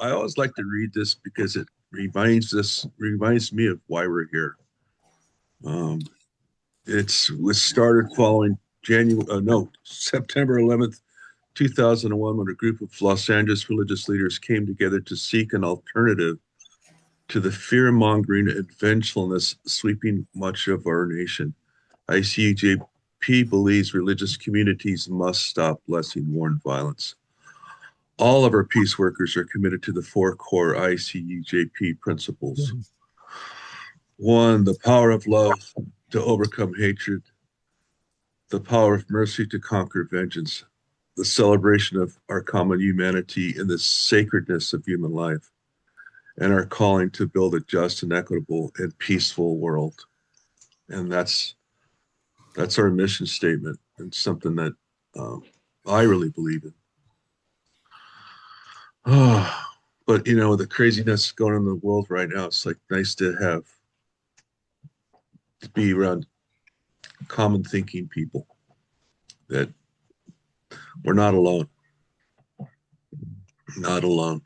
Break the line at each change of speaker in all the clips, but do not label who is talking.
I always like to read this because it reminds me of why we're here. Um, it was started following September 11th, 2001, when a group of Los Angeles religious leaders came together to seek an alternative to the fear-mongering and vengefulness sweeping much of our nation. ICUJP believes religious communities must stop blessing war and violence. All of our peace workers are committed to the four core ICUJP principles. One, the power of love to overcome hatred, the power of mercy to conquer vengeance, the celebration of our common humanity and the sacredness of human life, and our calling to build a just and equitable and peaceful world. And that's our mission statement, and something that I really believe in. Oh, but the craziness going on in the world right now, it's like nice to be around common thinking people, that we're not alone. Not alone.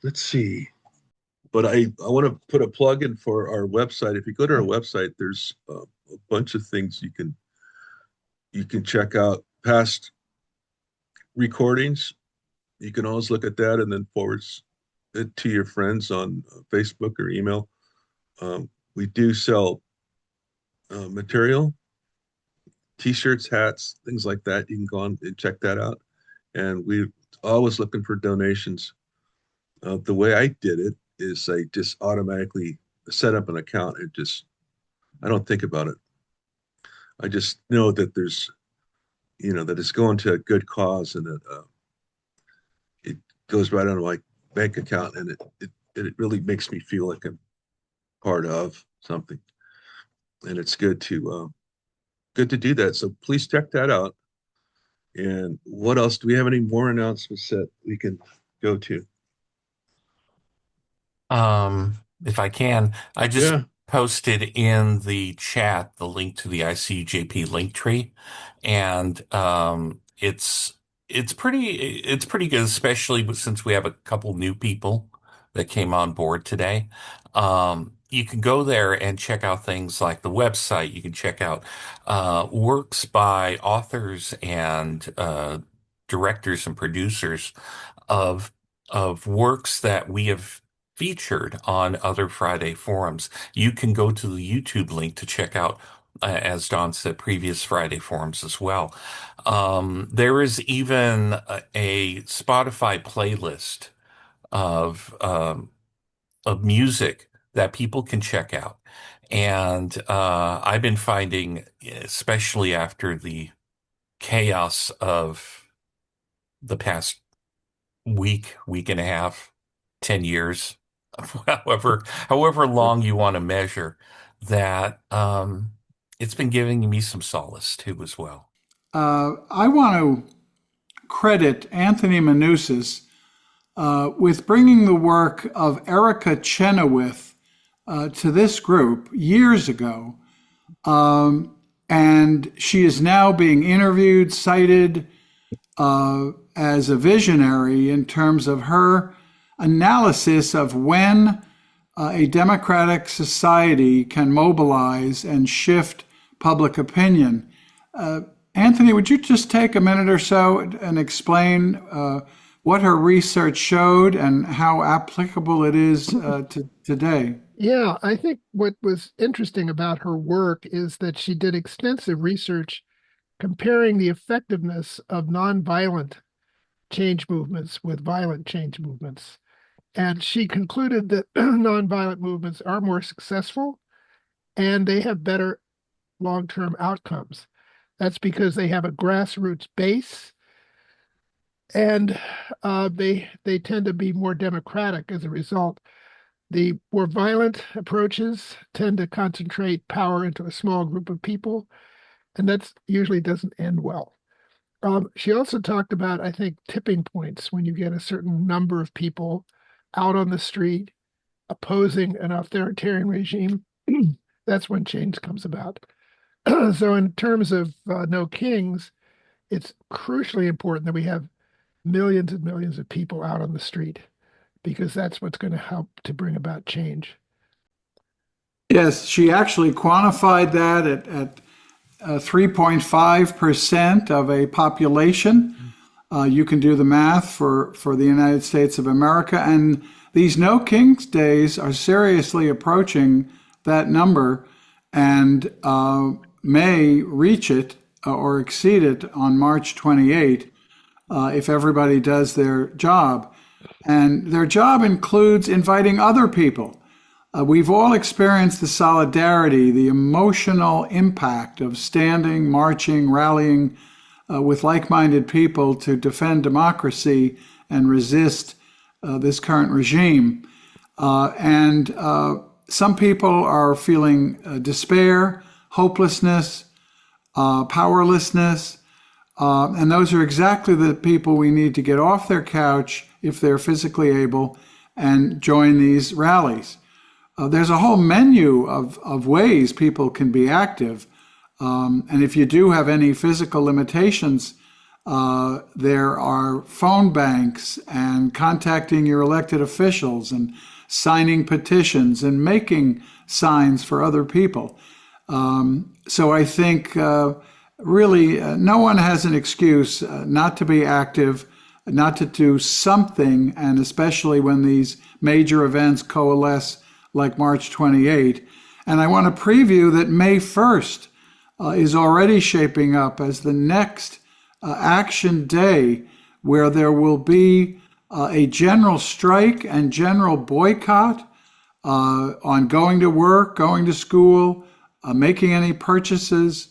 Let's see. But I want to put a plug in for our website. If you go to our website, there's a bunch of things you can check out. Past recordings, you can always look at that and then forward it to your friends on Facebook or email. We do sell material, t-shirts, hats, things like that. You can go on and check that out. And we're always looking for donations. The way I did it is I just automatically set up an account and I don't think about it. I just know that that it's going to a good cause, and it goes right on my bank account, and it really makes me feel like I'm part of something. And it's good to do that. So please check that out. And what else? Do we have any more announcements that we can go to?
If I can, I just
Yeah.
posted in the chat the link to the ICJP link tree, and it's pretty good, especially since we have a couple new people that came on board today. You can go there and check out things like the website. You can check out works by authors and directors and producers of works that we have featured on other Friday forums. You can go to the YouTube link to check out, as Don said, previous Friday forums as well. There is even a Spotify playlist of music that people can check out. And I've been finding, especially after the chaos of the past week and a half, 10 years, however long you want to measure, that it's been giving me some solace too as well.
I want to credit Anthony Manousis with bringing the work of Erica Chenoweth to this group years ago. And she is now being interviewed, cited as a visionary in terms of her analysis of when a democratic society can mobilize and shift public opinion. Anthony, would you just take a minute or so and explain what her research showed and how applicable it is to today?
Yeah, I think what was interesting about her work is that she did extensive research comparing the effectiveness of nonviolent change movements with violent change movements. And she concluded that nonviolent movements are more successful and they have better long-term outcomes. That's because they have a grassroots base, and they tend to be more democratic as a result. The more violent approaches tend to concentrate power into a small group of people, and that usually doesn't end well. She also talked about, I think, tipping points when you get a certain number of people out on the street opposing an authoritarian regime. That's when change comes about. So in terms of No Kings, it's crucially important that we have millions and millions of people out on the street, because that's what's going to help to bring about change.
Yes, she actually quantified that at 3.5% of a population. You can do the math for the United States of America. And these No Kings Days are seriously approaching that number and may reach it or exceed it on March 28 if everybody does their job. And their job includes inviting other people. We've all experienced the solidarity, the emotional impact of standing, marching, rallying with like-minded people to defend democracy and resist this current regime. And some people are feeling despair, hopelessness, powerlessness, and those are exactly the people we need to get off their couch if they're physically able and join these rallies. There's a whole menu of ways people can be active. And if you do have any physical limitations, there are phone banks and contacting your elected officials and signing petitions and making signs for other people. So I think really no one has an excuse not to be active, not to do something, and especially when these major events coalesce like March 28. And I want to preview that May 1st is already shaping up as the next action day where there will be a general strike and general boycott on going to work, going to school, making any purchases,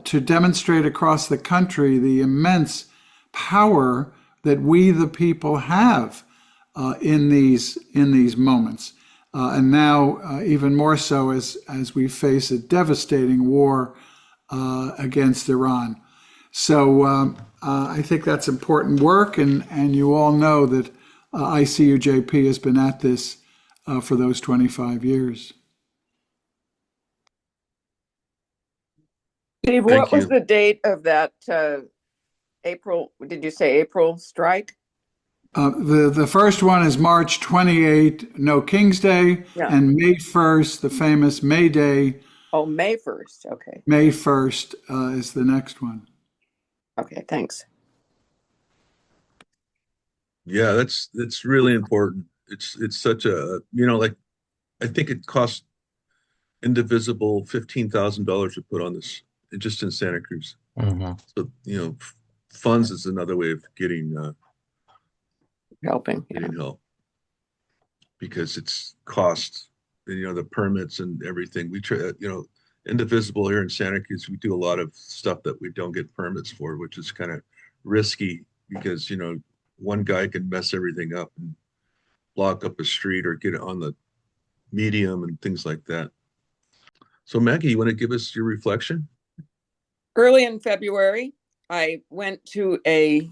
to demonstrate across the country the immense power that we the people have in these moments. And now even more so as we face a devastating war against Iran. So I think that's important work, and you all know that ICUJP has been at this for those 25 years.
Steve,
Thank
what was
you.
the date of that April? Did you say April strike?
The first one is March 28, No King's Day,
Yeah.
and May 1st, the famous May Day.
Oh, May 1st. Okay.
May 1st is the next one.
Okay, thanks.
Yeah, that's really important. It's such a, like, I think it costs indivisible $15,000 to put on this just in Santa Cruz.
Mhm.
So, funds is another way of getting
Helping. Yeah.
help, because it's cost, the permits and everything. We try, indivisible here in Santa Cruz, we do a lot of stuff that we don't get permits for, which is kind of risky because, one guy can mess everything up and block up a street or get it on the medium and things like that. So Maggie, you want to give us your reflection?
Early in February, I went to a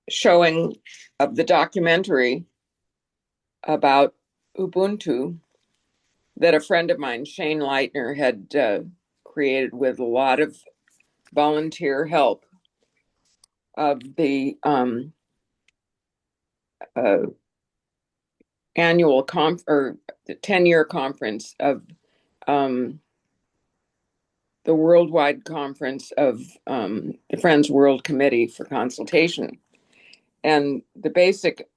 showing of the documentary about Ubuntu that a friend of mine, Shane Leitner, had created with a lot of volunteer help of the annual or the 10-year conference of the worldwide conference of the Friends World Committee for Consultation. And the basic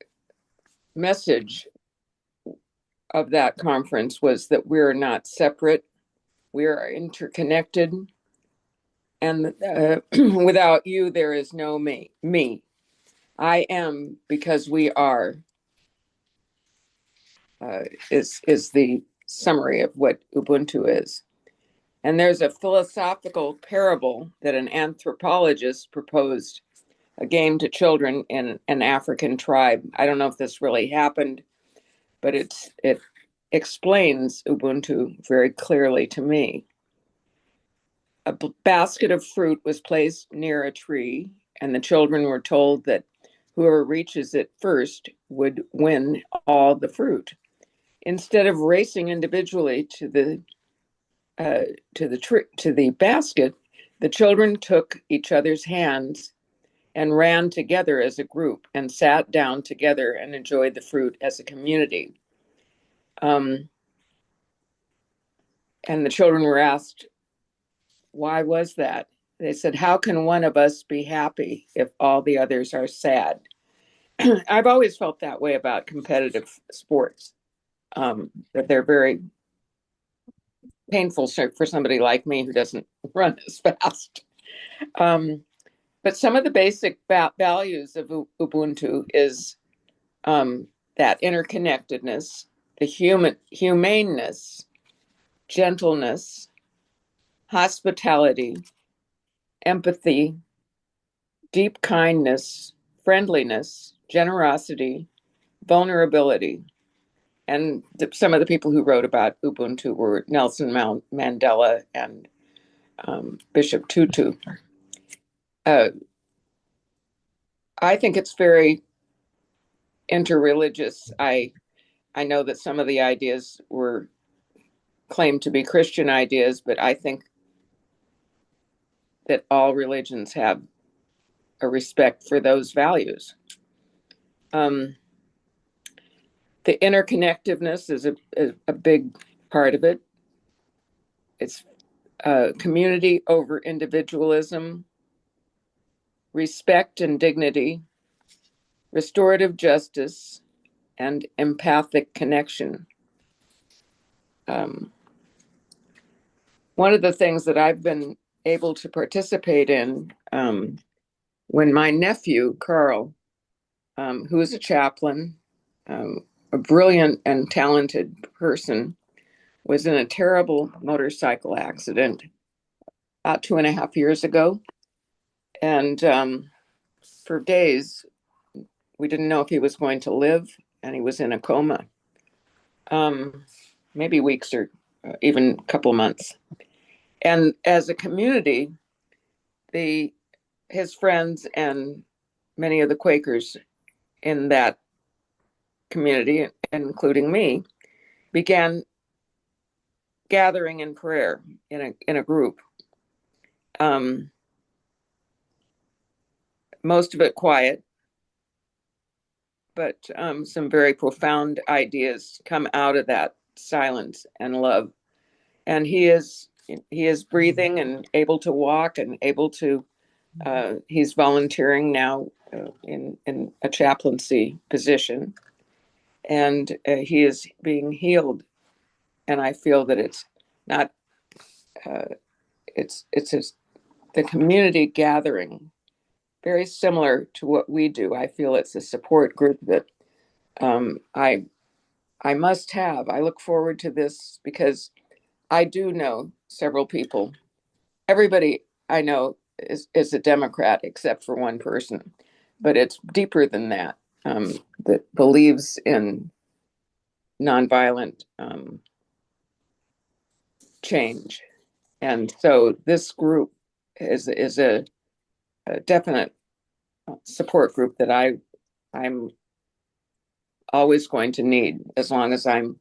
message of that conference was that we're not separate, we are interconnected, and without you, there is no me. I am because we are, is the summary of what Ubuntu is. And there's a philosophical parable that an anthropologist proposed, a game to children in an African tribe. I don't know if this really happened, but it explains Ubuntu very clearly to me. A basket of fruit was placed near a tree, and the children were told that whoever reaches it first would win all the fruit. Instead of racing individually to the basket, The children took each other's hands and ran together as a group and sat down together and enjoyed the fruit as a community. And the children were asked, why was that? They said, how can one of us be happy if all the others are sad? I've always felt that way about competitive sports, that they're very painful for somebody like me who doesn't run as fast. But some of the basic values of Ubuntu is that interconnectedness, the humaneness, gentleness, hospitality, empathy, deep kindness, friendliness, generosity, vulnerability. And some of the people who wrote about Ubuntu were Nelson Mandela and Bishop Tutu. I think it's very interreligious. I know that some of the ideas were claimed to be Christian ideas, but I think that all religions have a respect for those values. The interconnectiveness is a big part of it. It's community over individualism, respect and dignity, restorative justice, and empathic connection. One of the things that I've been able to participate in when my nephew, Carl, who is a chaplain, a brilliant and talented person, was in a terrible motorcycle accident about 2.5 years ago. And for days, we didn't know if he was going to live, and he was in a coma, maybe weeks or even a couple of months. And as a community, his friends and many of the Quakers in that community, including me, began gathering in prayer in a group. Most of it quiet, but some very profound ideas come out of that silence and love. And he is breathing and able to walk and able to. He's volunteering now in a chaplaincy position, and he is being healed. And I feel that it's not. It's the community gathering, very similar to what we do. I feel it's a support group that I must have. I look forward to this because I do know several people. Everybody I know is a Democrat except for one person, but it's deeper than that. That believes in nonviolent change, and so this group is a definite support group that I'm always going to need as long as I'm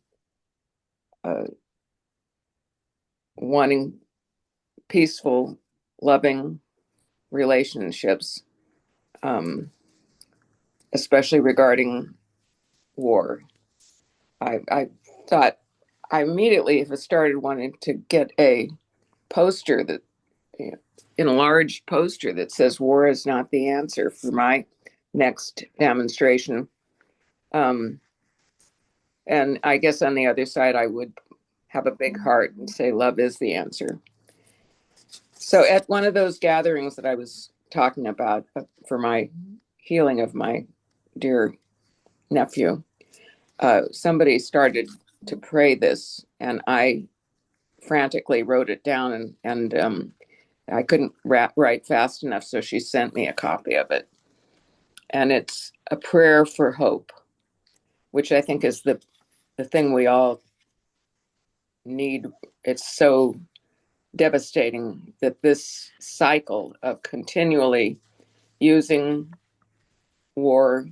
wanting peaceful, loving relationships, especially regarding war. I thought I immediately started wanting to get a poster that, enlarged poster that says "War is not the answer" for my next demonstration. And I guess on the other side, I would have a big heart and say "Love is the answer." So at one of those gatherings that I was talking about for my healing of my dear nephew, somebody started to pray this, and I frantically wrote it down, and I couldn't write fast enough, so she sent me a copy of it. And it's a prayer for hope, which I think is the thing we all need. It's so devastating that this cycle of continually using war,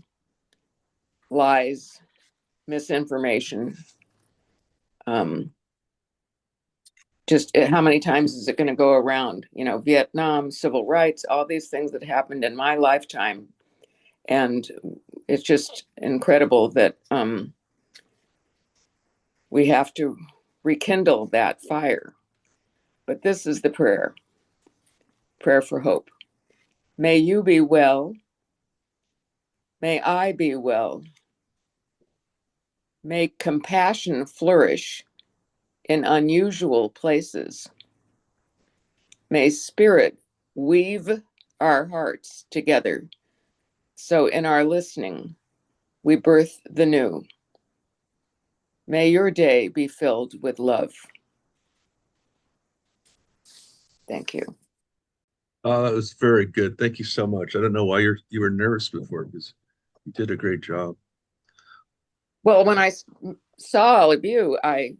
lies, misinformation, just how many times is it going to go around? You know, Vietnam, civil rights, all these things that happened in my lifetime. And it's just incredible that we have to rekindle that fire. But this is the prayer for hope. May you be well. May I be well. May compassion flourish in unusual places. May spirit weave our hearts together, so in our listening, we birth the new. May your day be filled with love. Thank you.
That was very good. Thank you so much. I don't know why you were nervous before, because you did a great job.
Well, when I saw all of you, I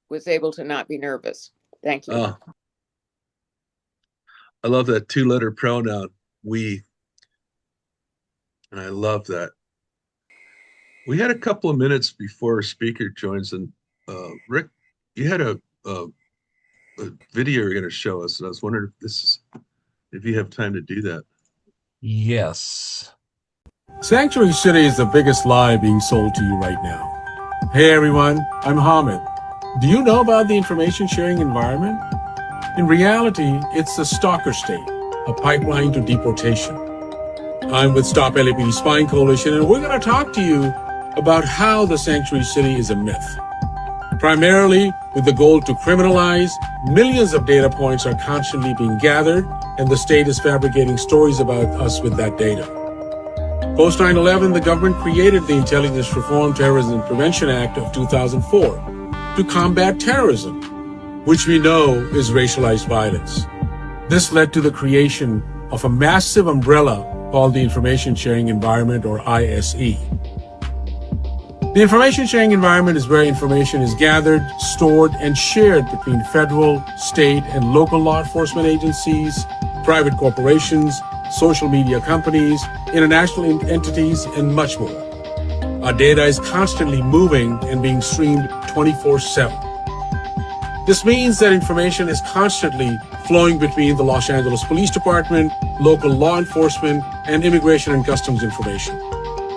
was able to not be nervous. Thank you.
I love that 2-letter pronoun, we. And I love that. We had a couple of minutes before our speaker joins, and Rick, you had a video you're going to show us, and I was wondering if you have time to do that.
Yes.
Sanctuary City is the biggest lie being sold to you right now. Hey everyone, I'm Hamid. Do you know about the information sharing environment? In reality, it's a stalker state, a pipeline to deportation. I'm with Stop LAPD Spying Coalition, and we're going to talk to you about how the Sanctuary City is a myth. Primarily with the goal to criminalize, millions of data points are constantly being gathered, and the state is fabricating stories about us with that data. Post 9/11, the government created the Intelligence Reform, Terrorism Prevention Act of 2004 to combat terrorism, which we know is racialized violence. This led to the creation of a massive umbrella called the Information Sharing Environment, or ISE. The information sharing environment is where information is gathered, stored, and shared between federal, state, and local law enforcement agencies, private corporations, social media companies, international entities, and much more. Our data is constantly moving and being streamed 24/7. This means that information is constantly flowing between the Los Angeles Police Department, local law enforcement, and immigration and customs information.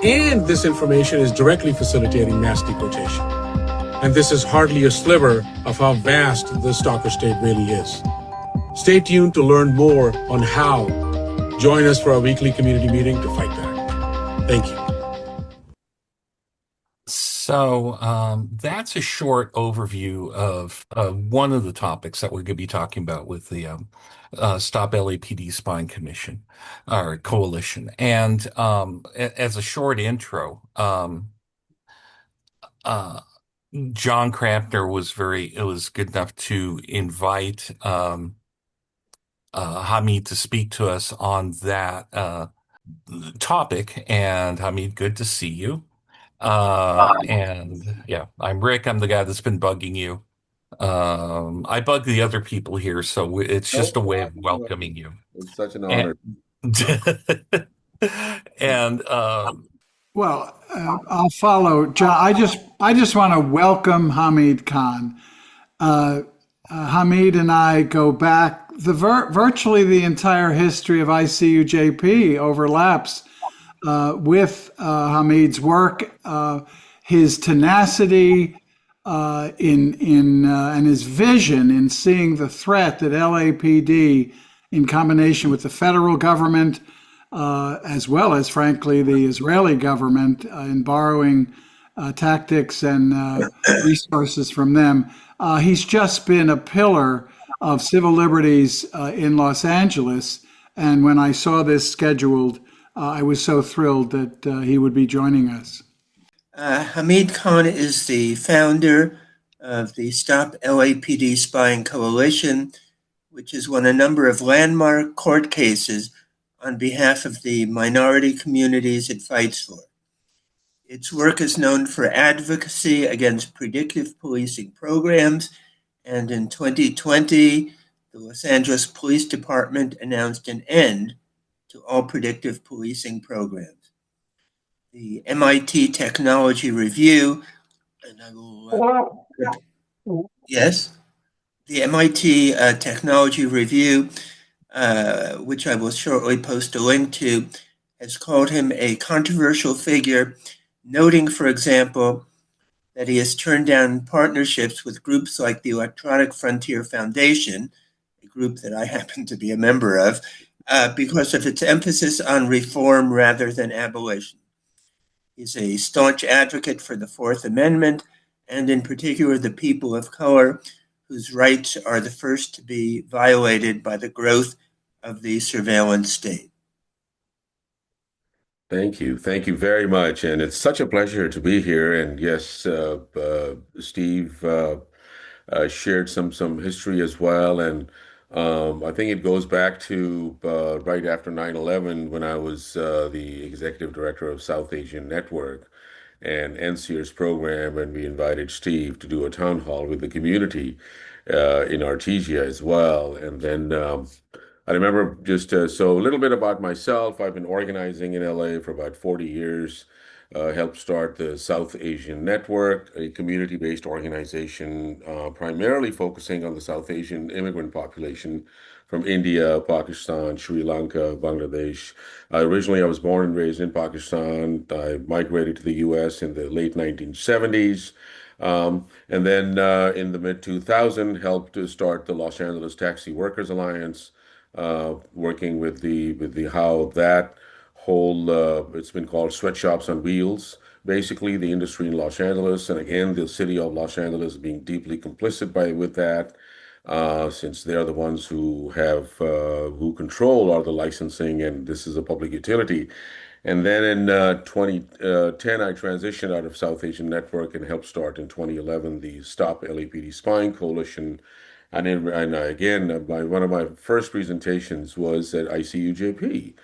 And this information is directly facilitating mass deportation. And this is hardly a sliver of how vast the stalker state really is. Stay tuned to learn more on how. Join us for our weekly community meeting to fight back. Thank you.
So that's a short overview of one of the topics that we're going to be talking about with the Stop LAPD Spying Commission or Coalition. And as a short intro, John Crampner was good enough to invite Hamid to speak to us on that topic. And Hamid, good to see you. And yeah, I'm Rick. I'm the guy that's been bugging you. I bug the other people here, so it's just a way of welcoming you.
It's such an honor.
And
Well, I'll follow John. I just want to welcome Hamid Khan. Hamid and I go back. Virtually the entire history of ICUJP overlaps with Hamid's work, his tenacity and his vision in seeing the threat that LAPD, in combination with the federal government, as well as, frankly, the Israeli government, in borrowing tactics and resources from them. He's just been a pillar of civil liberties in Los Angeles. And when I saw this scheduled, I was so thrilled that he would be joining us.
Hamid Khan is the founder of the Stop LAPD Spying Coalition, which has won a number of landmark court cases on behalf of the minority communities it fights for. Its work is known for advocacy against predictive policing programs, and in 2020, the Los Angeles Police Department announced an end to all predictive policing programs. The MIT Technology Review, and I will, yes? The MIT Technology Review, which I will shortly post a link to, has called him a controversial figure, noting, for example, that he has turned down partnerships with groups like the Electronic Frontier Foundation, a group that I happen to be a member of, because of its emphasis on reform rather than abolition. He's a staunch advocate for the Fourth Amendment, and in particular, the people of color, whose rights are the first to be violated by the growth of the surveillance state.
Thank you. Thank you very much. And it's such a pleasure to be here. And yes, Steve shared some history as well. And I think it goes back to right after 9/11 when I was the executive director of South Asian Network and NCR's program, and we invited Steve to do a town hall with the community in Artesia as well. And then I remember just so a little bit about myself. I've been organizing in LA for about 40 years. Helped start the South Asian Network, a community-based organization primarily focusing on the South Asian immigrant population from India, Pakistan, Sri Lanka, Bangladesh. Originally, I was born and raised in Pakistan. I migrated to the US in the late 1970s. And then in the mid 2000, helped to start the Los Angeles Taxi Workers Alliance, working with the how that whole it's been called sweatshops on wheels. Basically, the industry in Los Angeles, and again, the city of Los Angeles being deeply complicit by with that, since they're the ones who control all the licensing, and this is a public utility. And then in 2010, I transitioned out of South Asian Network and helped start in 2011 the Stop LAPD Spying Coalition. And again, one of my first presentations was at ICUJP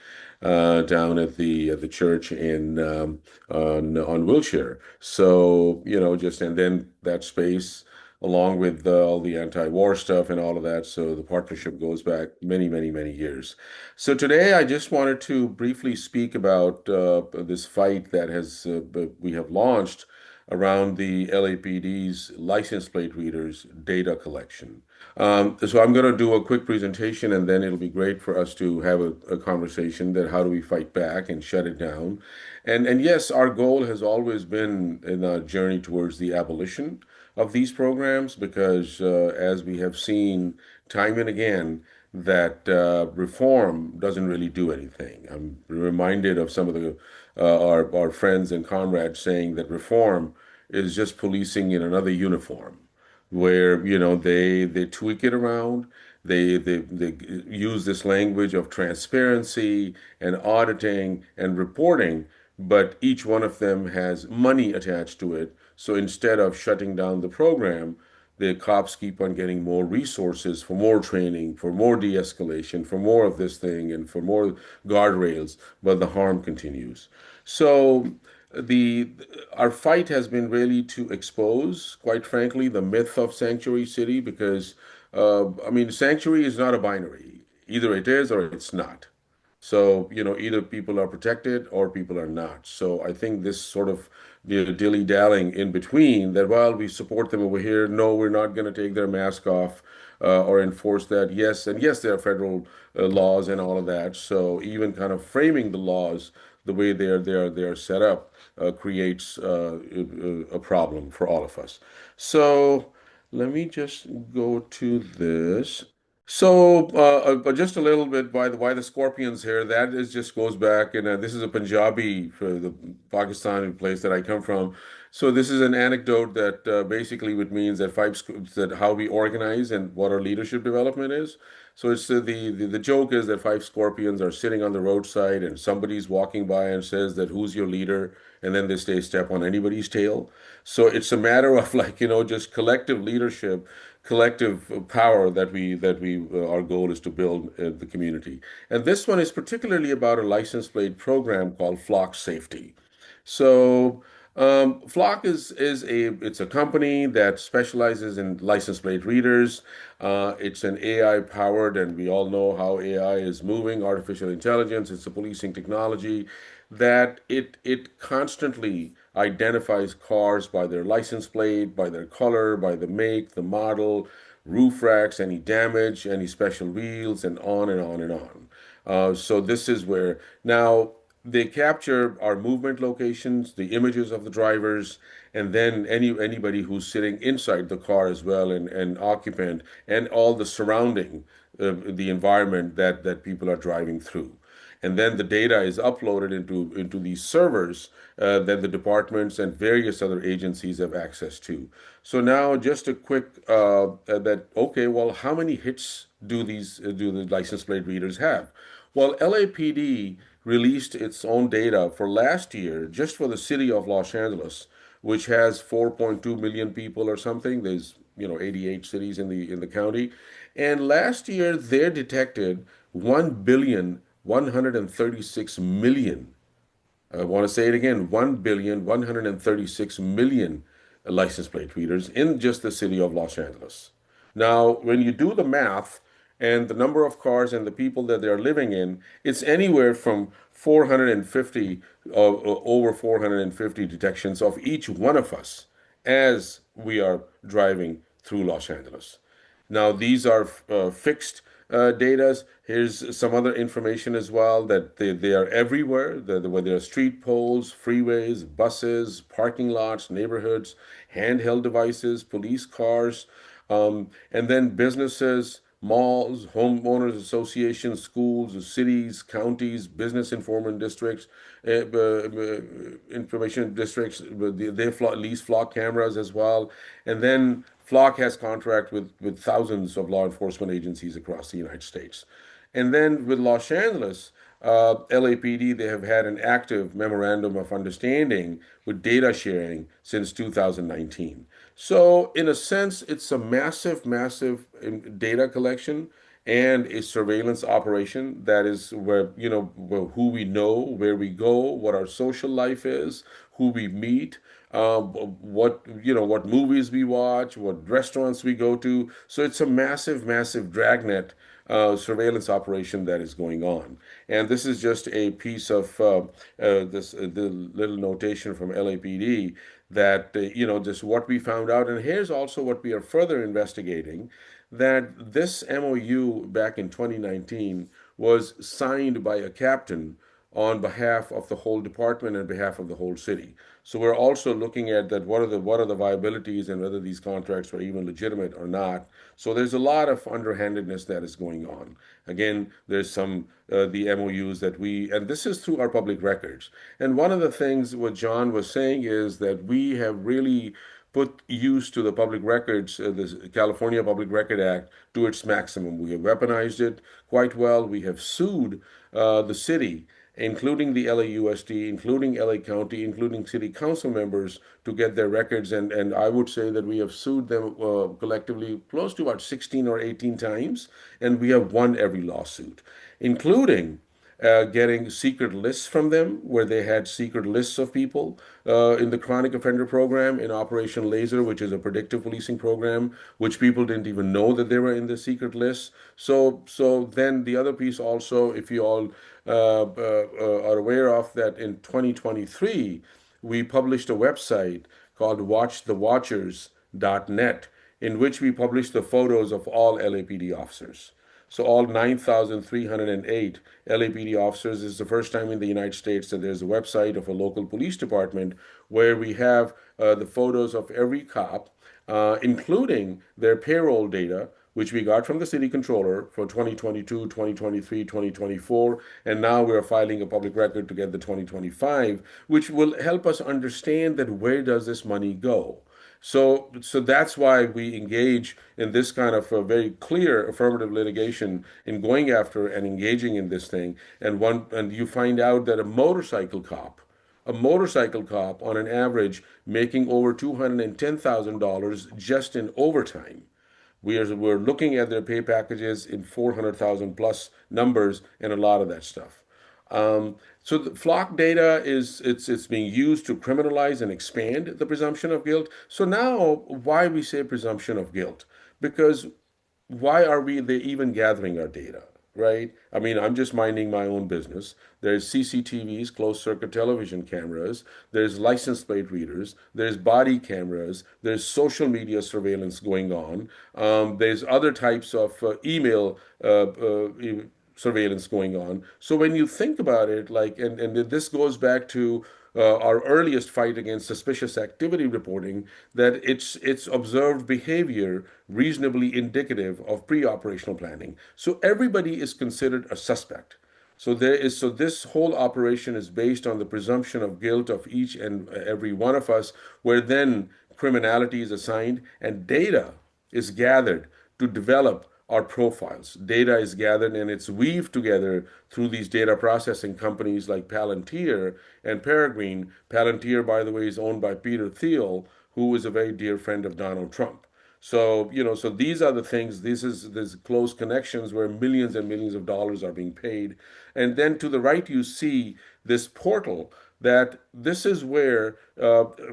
down at the church in on Wilshire. So just and then that space, along with all the anti-war stuff and all of that. So the partnership goes back many, many, many years. So today, I just wanted to briefly speak about this fight that we have launched around the LAPD's license plate readers data collection. So I'm going to do a quick presentation, and then it'll be great for us to have a conversation that how do we fight back and shut it down. And yes, our goal has always been in a journey towards the abolition of these programs because as we have seen time and again, that reform doesn't really do anything. I'm reminded of some of our friends and comrades saying that reform is just policing in another uniform where they tweak it around. They use this language of transparency and auditing and reporting, but each one of them has money attached to it. So instead of shutting down the program, the cops keep on getting more resources for more training, for more de-escalation, for more of this thing, and for more guardrails, but the harm continues. So the our fight has been really to expose, quite frankly, the myth of sanctuary city because I mean, sanctuary is not a binary. Either it is or it's not. So, either people are protected or people are not. So I think this sort of dilly-dallying in between that while we support them over here, no, we're not going to take their mask off or enforce that. Yes, and yes, there are federal laws and all of that. So even kind of framing the laws the way they are set up creates a problem for all of us. So let me just go to this. So, just a little bit by the why the scorpions here. That is just goes back, and this is a Punjabi for the Pakistani place that I come from. So this is an anecdote that basically it means that that how we organize and what our leadership development is. So it's the joke is that five scorpions are sitting on the roadside and somebody's walking by and says that who's your leader, and then they step on anybody's tail. So it's a matter of like just collective leadership, collective power that we our goal is to build the community. And this one is particularly about a license plate program called Flock Safety. So Flock is it's a company that specializes in license plate readers. It's an AI powered, and we all know how AI is moving, artificial intelligence. It's a policing technology that it constantly identifies cars by their license plate, by their color, by the make, the model,
roof racks, any damage, any special wheels, and on and on and on. So this is where now they capture our movement locations, the images of the drivers, and then anybody who's sitting inside the car as well, and occupant, and all the surrounding the environment that people are driving through. And then the data is uploaded into these servers that the departments and various other agencies have access to. So now just a quick that okay, well, how many hits do the license plate readers have? Well, LAPD released its own data for last year just for the city of Los Angeles, which has 4.2 million people or something. There's 88 cities in the county, and last year they detected 1,136,000,000. I want to say it again, 1,136,000,000 license plate readers in just the city of Los Angeles. Now, when you do the math and the number of cars and the people that they're living in, it's anywhere from 450, over 450 detections of each one of us as we are driving through Los Angeles. Now, these are fixed data. Here's some other information as well that they are everywhere, where there are street poles, freeways, buses, parking lots, neighborhoods, handheld devices, police cars, and then businesses, malls, homeowners associations, schools, cities, counties, business informant districts, information districts, lease flock cameras as well. And then Flock has contract with thousands of law enforcement agencies across the United States. And then with Los Angeles, LAPD, they have had an active memorandum of understanding with data sharing since 2019. So, in a sense, it's a massive, massive data collection and a surveillance operation that is where, who we know, where we go, what our social life is, who we meet, what movies we watch, what restaurants we go to. So it's a massive, massive dragnet surveillance operation that is going on. And this is just a piece of the little notation from LAPD that just what we found out. And here's also what we are further investigating, that this MOU back in 2019 was signed by a captain on behalf of the whole department and behalf of the whole city. So we're also looking at that, what are the viabilities and whether these contracts were even legitimate or not. So there's a lot of underhandedness that is going on. Again, there's some the MOUs that and this is through our public records. And one of the things what John was saying is that we have really put use to the public records, the California Public Record Act, to its maximum. We have weaponized it quite well. We have sued the city, including the LAUSD, including LA County, including city council members, to get their records. And I would say that we have sued them collectively close to about 16 or 18 times, and we have won every lawsuit, including getting secret lists from them, where they had secret lists of people in the chronic offender program, in Operation Laser, which is a predictive policing program, which people didn't even know that they were in the secret list. So then the other piece also, if you all are aware of that, in 2023, we published a website called watchthewatchers.net, in which we published the photos of all LAPD officers. So all 9,308 LAPD officers. Is the first time in the United States that there's a website of a local police department where we have the photos of every cop, including their payroll data, which we got from the city controller for 2022, 2023, 2024, and now we're filing a public record to get the 2025, which will help us understand that where does this money go. So that's why we engage in this kind of a very clear affirmative litigation in going after and engaging in this thing. And you find out that a motorcycle cop on an average making over $210,000 just in overtime. We're looking at their pay packages in 400,000 plus numbers and a lot of that stuff. So the flock data it's being used to criminalize and expand the presumption of guilt. So now, why we say presumption of guilt? Because why are they even gathering our data? right? I mean, I'm just minding my own business. There's CCTVs, closed circuit television cameras, there's license plate readers, there's body cameras, there's social media surveillance going on, there's other types of email surveillance going on. So when you think about it, like, and this goes back to our earliest fight against suspicious activity reporting, that it's observed behavior reasonably indicative of pre-operational planning. So everybody is considered a suspect. So this whole operation is based on the presumption of guilt of each and every one of us, where then criminality is assigned and data is gathered to develop our profiles. Data is gathered and it's weaved together through these data processing companies like Palantir and Peregrine. Palantir, by the way, is owned by Peter Thiel, who is a very dear friend of Donald Trump. So, so these are the things, there's close connections where millions and millions of dollars are being paid. And then to the right, you see this portal, that this is where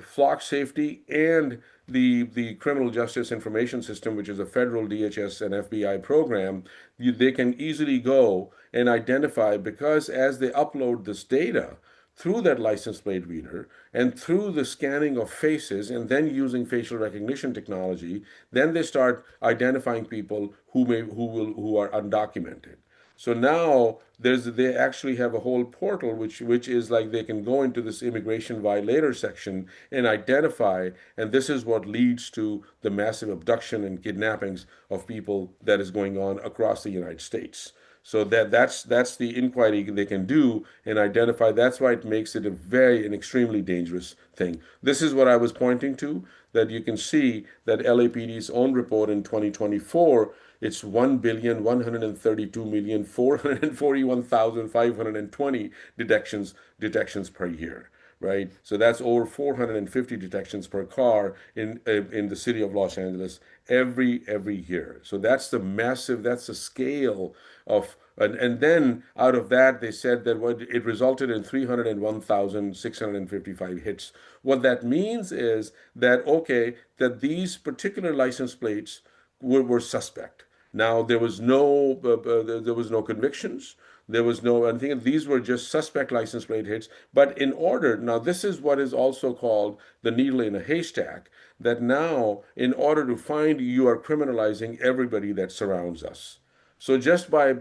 flock safety and the criminal justice information system, which is a federal DHS and FBI program, they can easily go and identify, because as they upload this data through that license plate reader and through the scanning of faces and then using facial recognition technology, then they start identifying people who are undocumented. So now they actually have a whole portal which is like they can go into this immigration violator section and identify, and this is what leads to the massive abduction and kidnappings of people that is going on across the United States. So that's the inquiry they can do and identify. That's why it makes it an extremely dangerous thing. This is what I was pointing to, that you can see that LAPD's own report in 2024, it's 1,132,441,520 detections per year, right? So that's over 450 detections per car in the city of Los Angeles every year. So that's the scale of, and then out of that they said that it resulted in 301,655 hits. What that means is that, okay, that these particular license plates were suspect. Now there was no convictions. There was no, I think these were just suspect license plate hits. But in order, now this is what is also called the needle in a haystack, that now in order to find, you are criminalizing everybody that surrounds us. So just by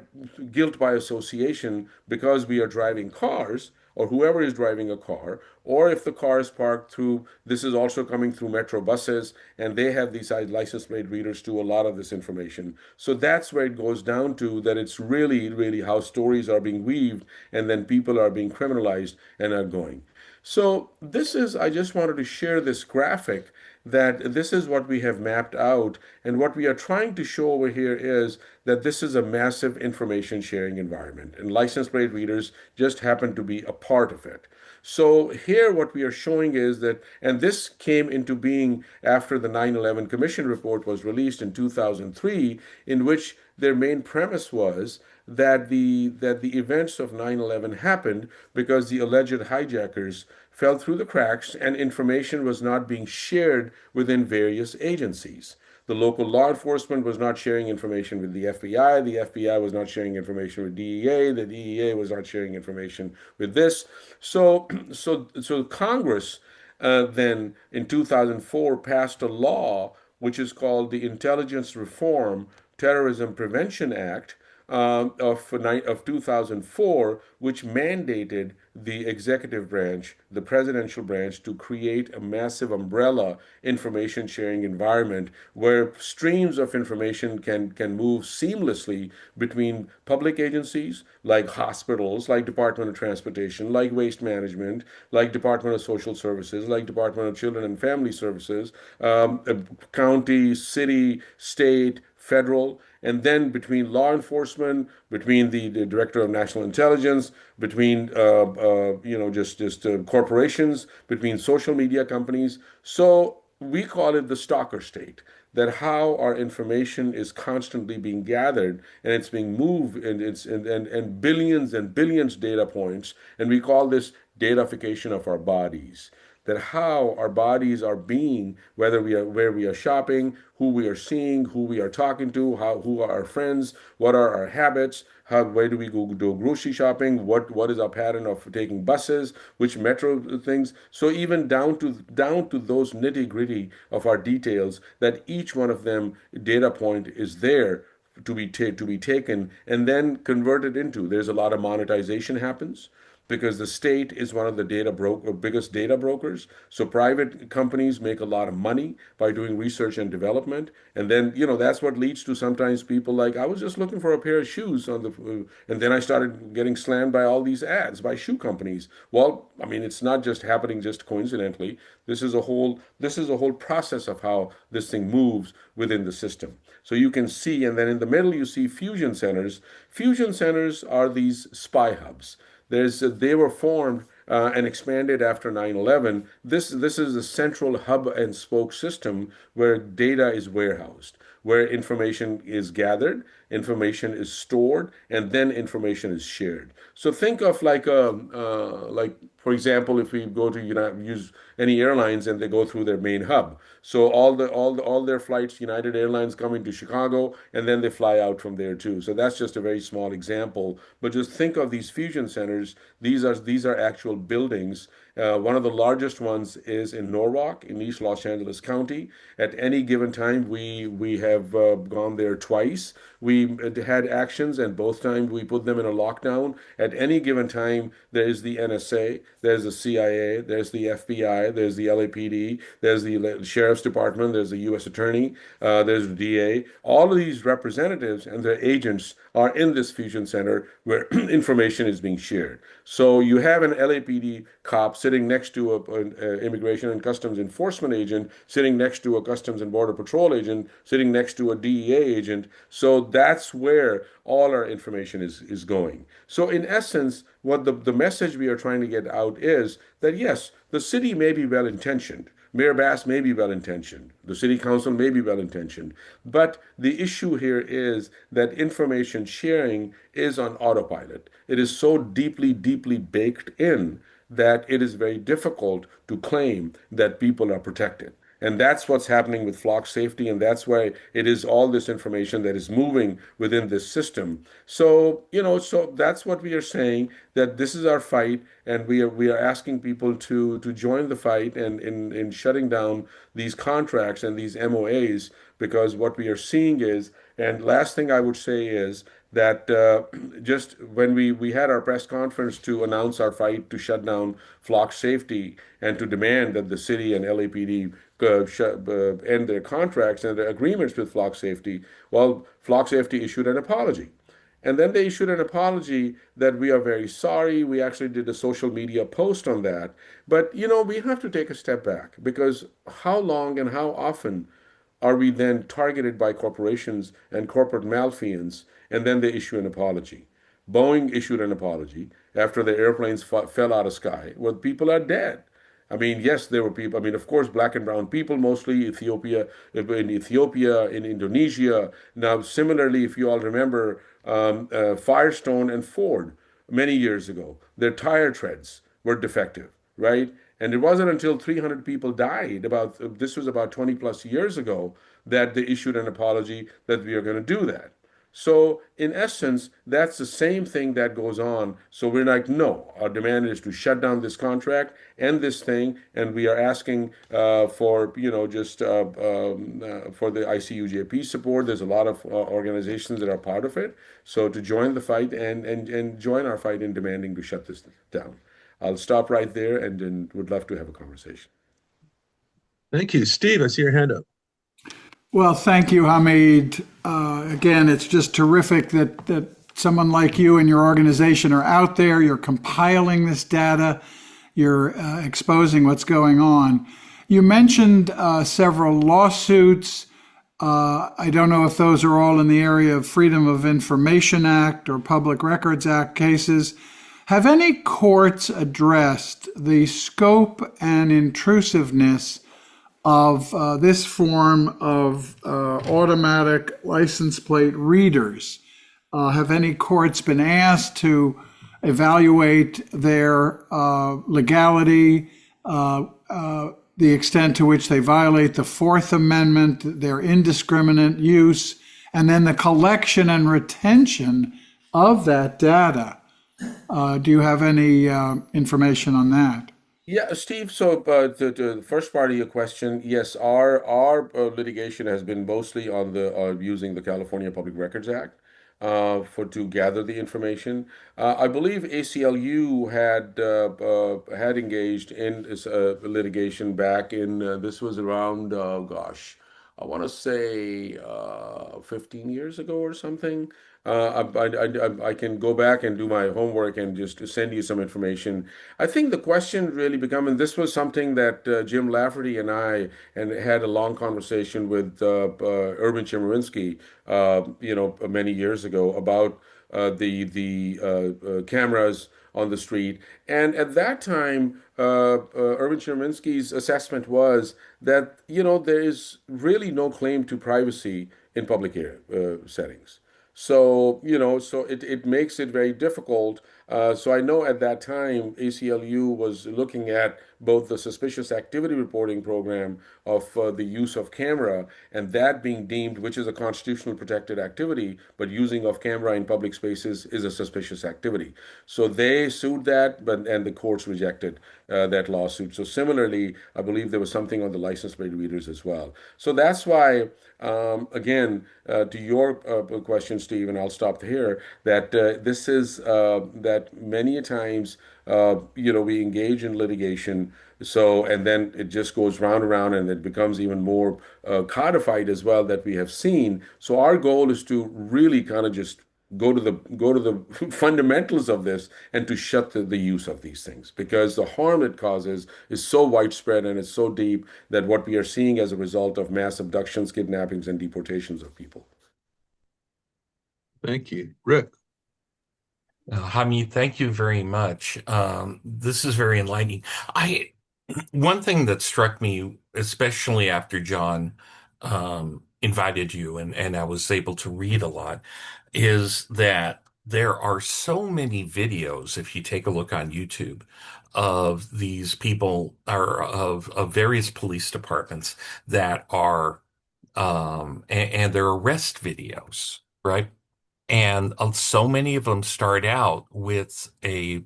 guilt by association, because we are driving cars, or whoever is driving a car, or if the car is parked through, this is also coming through metro buses, and they have these license plate readers to a lot of this information. So that's where it goes down to, that it's really, really how stories are being weaved, and then people are being criminalized and are going. So I just wanted to share this graphic, that this is what we have mapped out. And what we are trying to show over here is that this is a massive information sharing environment, and license plate readers just happen to be a part of it. So here what we are showing is that, and this came into being after the 9/11 Commission report was released in 2003, in which their main premise was that the events of 9/11 happened because the alleged hijackers fell through the cracks and information was not being shared within various agencies. The local law enforcement was not sharing information with the FBI was not sharing information with DEA, the DEA was not sharing information with this. So Congress then in 2004 passed a law which is called the Intelligence Reform Terrorism Prevention Act of 2004, which mandated the executive branch, the presidential branch, to create a massive umbrella information sharing environment where streams of information can move seamlessly between public agencies like hospitals, like Department of Transportation, like Waste Management, like Department of Social Services, like Department of Children and Family Services, county, city, state, federal, and then between law enforcement, between the director of national intelligence, between corporations, between social media companies. So we call it the stalker state. That how our information is constantly being gathered and it's being moved, and billions and billions data points, and we call this datafication of our bodies, that how our bodies are being, whether we are where we are shopping, who we are seeing, who we are talking to, who are our friends, what are our habits, where do we go do grocery shopping, what is our pattern of taking buses, which metro things. So even down to those nitty gritty of our details, that each one of them data point is there to be taken and then converted into. There's a lot of monetization happens because the state is one of the biggest data brokers. So private companies make a lot of money by doing research and development, and then that's what leads to sometimes people like, I was just looking for a pair of shoes and then I started getting slammed by all these ads by shoe companies. Well, I mean, it's not just happening just coincidentally. This is a whole process of how this thing moves within the system. So you can see, and then in the middle you see fusion centers. Fusion centers are these spy hubs. They were formed and expanded after 9/11. This is a central hub and spoke system where data is warehoused, where information is gathered, information is stored, and then information is shared. So think of like for example, if we go to use any airlines and they go through their main hub. So all their flights, United Airlines coming to Chicago, and then they fly out from there too. So that's just a very small example. But just think of these fusion centers. These are actual buildings. One of the largest ones is in Norwalk in East Los Angeles County. At any given time, we have gone there twice. We had actions, and both times we put them in a lockdown. At any given time, there is the NSA, there's the CIA, there's the FBI, there's the LAPD, there's the Sheriff's Department, there's the U.S. Attorney, there's the DA. All of these representatives and their agents are in this fusion center where information is being shared. So you have an LAPD cop sitting next to an immigration and customs enforcement agent, sitting next to a customs and border patrol agent, sitting next to a DEA agent. So that's where all our information is going. So in essence, what the message we are trying to get out is that yes, the city may be well intentioned. Mayor Bass may be well intentioned. The city council may be well intentioned. But the issue here is that information sharing is on autopilot. It is so deeply, deeply baked in that it is very difficult to claim that people are protected. And that's what's happening with flock safety, and that's why it is all this information that is moving within this system. So, so that's what we are saying, that this is our fight, and we are asking people to join the fight and in shutting down these contracts and these MOAs, because what we are seeing is, and last thing I would say is that just when we had our press conference to announce our fight to shut down flock safety and to demand that the city and LAPD end their contracts and their agreements with flock safety, well, flock safety issued an apology. And then they issued an apology that we are very sorry. We actually did a social media post on that. But, we have to take a step back, because how long and how often are we then targeted by corporations and corporate malfeasance, and then they issue an apology? Boeing issued an apology after the airplanes fell out of sky. Well, people are dead. I mean, yes, there were people. I mean, of course, black and brown people, mostly in Ethiopia, in Indonesia. Now, similarly, if you all remember, Firestone and Ford many years ago, their tire treads were defective, right? And it wasn't until 300 people died, this was about 20 plus years ago, that they issued an apology that we are going to do that. So in essence, that's the same thing that goes on. So we're like, no, our demand is to shut down this contract, end this thing, and we are asking for, for the ICUJP support. There's a lot of organizations that are part of it. So to join the fight and join our fight in demanding to shut this down. I'll stop right there and would love to have a conversation.
Thank you. Steve, I see your hand up.
Well, thank you, Hamid. Again, it's just terrific that someone like you and your organization are out there. You're compiling this data. You're exposing what's going on. You mentioned several lawsuits. I don't know if those are all in the area of Freedom of Information Act or Public Records Act cases. Have any courts addressed the scope and intrusiveness of this form of automatic license plate readers? Have any courts been asked to evaluate their legality, the extent to which they violate the Fourth Amendment, their indiscriminate use, and then the collection and retention of that data. Do you have any information on that?
Yeah, Steve. So the first part of your question, yes, our litigation has been mostly on the using the California Public Records Act for to gather the information. I believe ACLU had engaged in this litigation back in this was around gosh, I want to say 15 years ago or something. I can go back and do my homework and just send you some information. I think the question really become, and this was something that Jim Lafferty and I and had a long conversation with Urban Chemerinsky, many years ago about the cameras on the street. And at that time, Urban Chemerinsky's assessment was that there is really no claim to privacy in public air settings. So, so it makes it very difficult. So I know at that time, ACLU was looking at both the suspicious activity reporting program of the use of camera and that being deemed, which is a constitutional protected activity, but using of camera in public spaces is a suspicious activity. So they sued that, and the courts rejected that lawsuit. So similarly, I believe there was something on the license plate readers as well. So that's why, again, to your question, Steve, and I'll stop here, that this is that many times, we engage in litigation. So, and then it just goes round and round and it becomes even more codified as well that we have seen. So our goal is to really kind of just go to the fundamentals of this and to shut the use of these things because the harm it causes is so widespread and it's so deep that what we are seeing as a result of mass abductions, kidnappings, and deportations of people.
Thank you. Rick.
Hamid, thank you very much. This is very enlightening. One thing that struck me, especially after John invited you and I was able to read a lot, is that there are so many videos, if you take a look on YouTube, of these people or of various police departments that are and they're arrest videos, right? And so many of them start out with a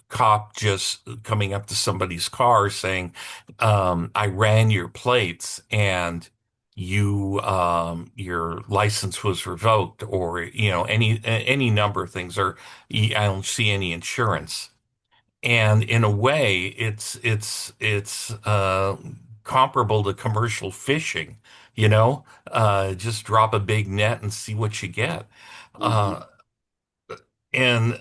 cop just coming up to somebody's car saying, I ran your plates and your license was revoked, or any number of things, or I don't see any insurance. And in a way, it's comparable to commercial fishing, just drop a big net and see what you get.
Mhm.
Uh, and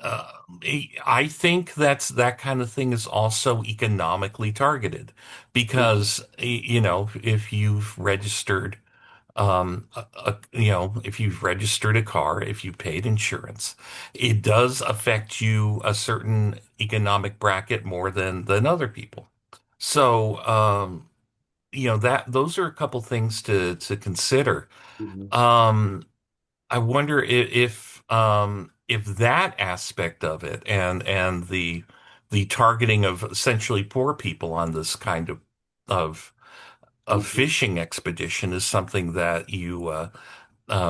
I think that kind of thing is also economically targeted because, if you've registered, if you've registered a car, if you paid insurance, it does affect you a certain economic bracket more than other people. So, that those are a couple things to consider.
Mhm.
Um, I wonder if that aspect of it and the targeting of essentially poor people on this kind of of
Mhm.
fishing expedition is something that you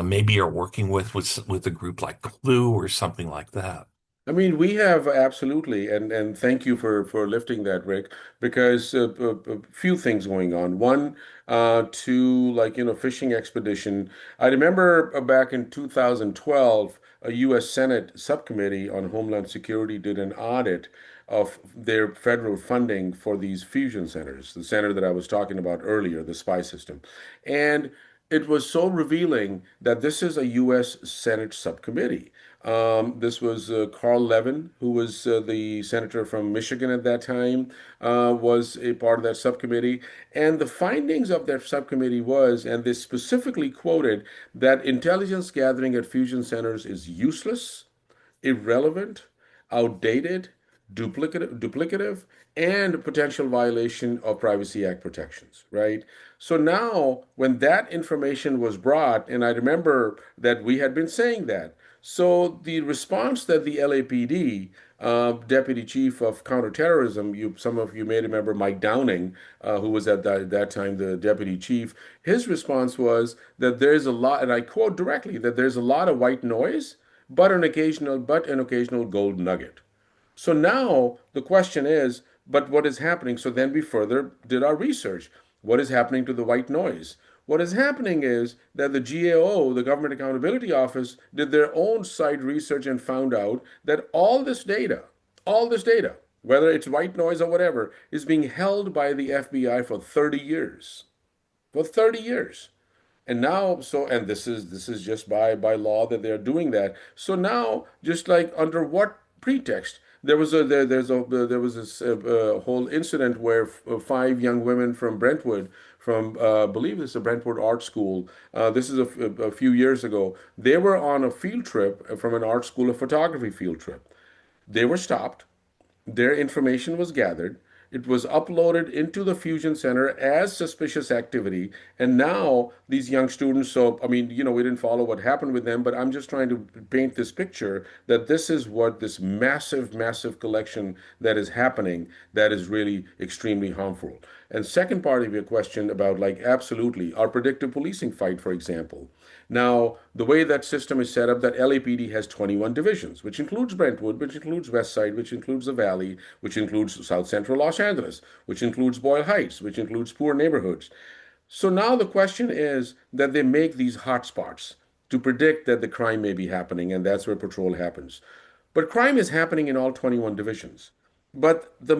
maybe are working with a group like Clue or something like that.
I mean, we have absolutely, and thank you for lifting that, Rick, because a few things going on. One, to like fishing expedition. I remember back in 2012, a U.S. Senate subcommittee on Homeland Security did an audit of their federal funding for these fusion centers, the center that I was talking about earlier, the spy system, and it was so revealing that this is a U.S. Senate subcommittee. This was Carl Levin, who was the senator from Michigan at that time, was a part of that subcommittee. And the findings of that subcommittee was, and they specifically quoted, that intelligence gathering at fusion centers is useless, irrelevant, outdated, duplicative, and potential violation of Privacy Act protections, right? So now, when that information was brought, and I remember that we had been saying that. So the response that the LAPD, Deputy Chief of Counterterrorism, some of you may remember Mike Downing, who was at that time the Deputy Chief, his response was that there's a lot, and I quote directly, that there's a lot of white noise, but an occasional gold nugget. So now the question is, but what is happening? So then we further did our research. What is happening to the white noise? What is happening is that the GAO, the Government Accountability Office, did their own side research and found out that all this data, whether it's white noise or whatever, is being held by the FBI for 30 years. For 30 years. And now, and this is just by law that they're doing that. So now, just like under what pretext? There was this whole incident where five young women from Brentwood, from I believe this is a Brentwood Art School. This is a few years ago. They were on a field trip from an art school, a photography field trip. They were stopped. Their information was gathered. It was uploaded into the Fusion Center as suspicious activity. And now these young students, so I mean, we didn't follow what happened with them, but I'm just trying to paint this picture that this is what this massive, massive collection that is happening that is really extremely harmful. And second part of your question about like absolutely our predictive policing fight, for example. Now, the way that system is set up, that LAPD has 21 divisions, which includes Brentwood, which includes West Side, which includes the Valley, which includes South Central Los Angeles, which includes Boyle Heights, which includes poor neighborhoods. So now the question is that they make these hotspots to predict that the crime may be happening, and that's where patrol happens. But crime is happening in all 21 divisions. But the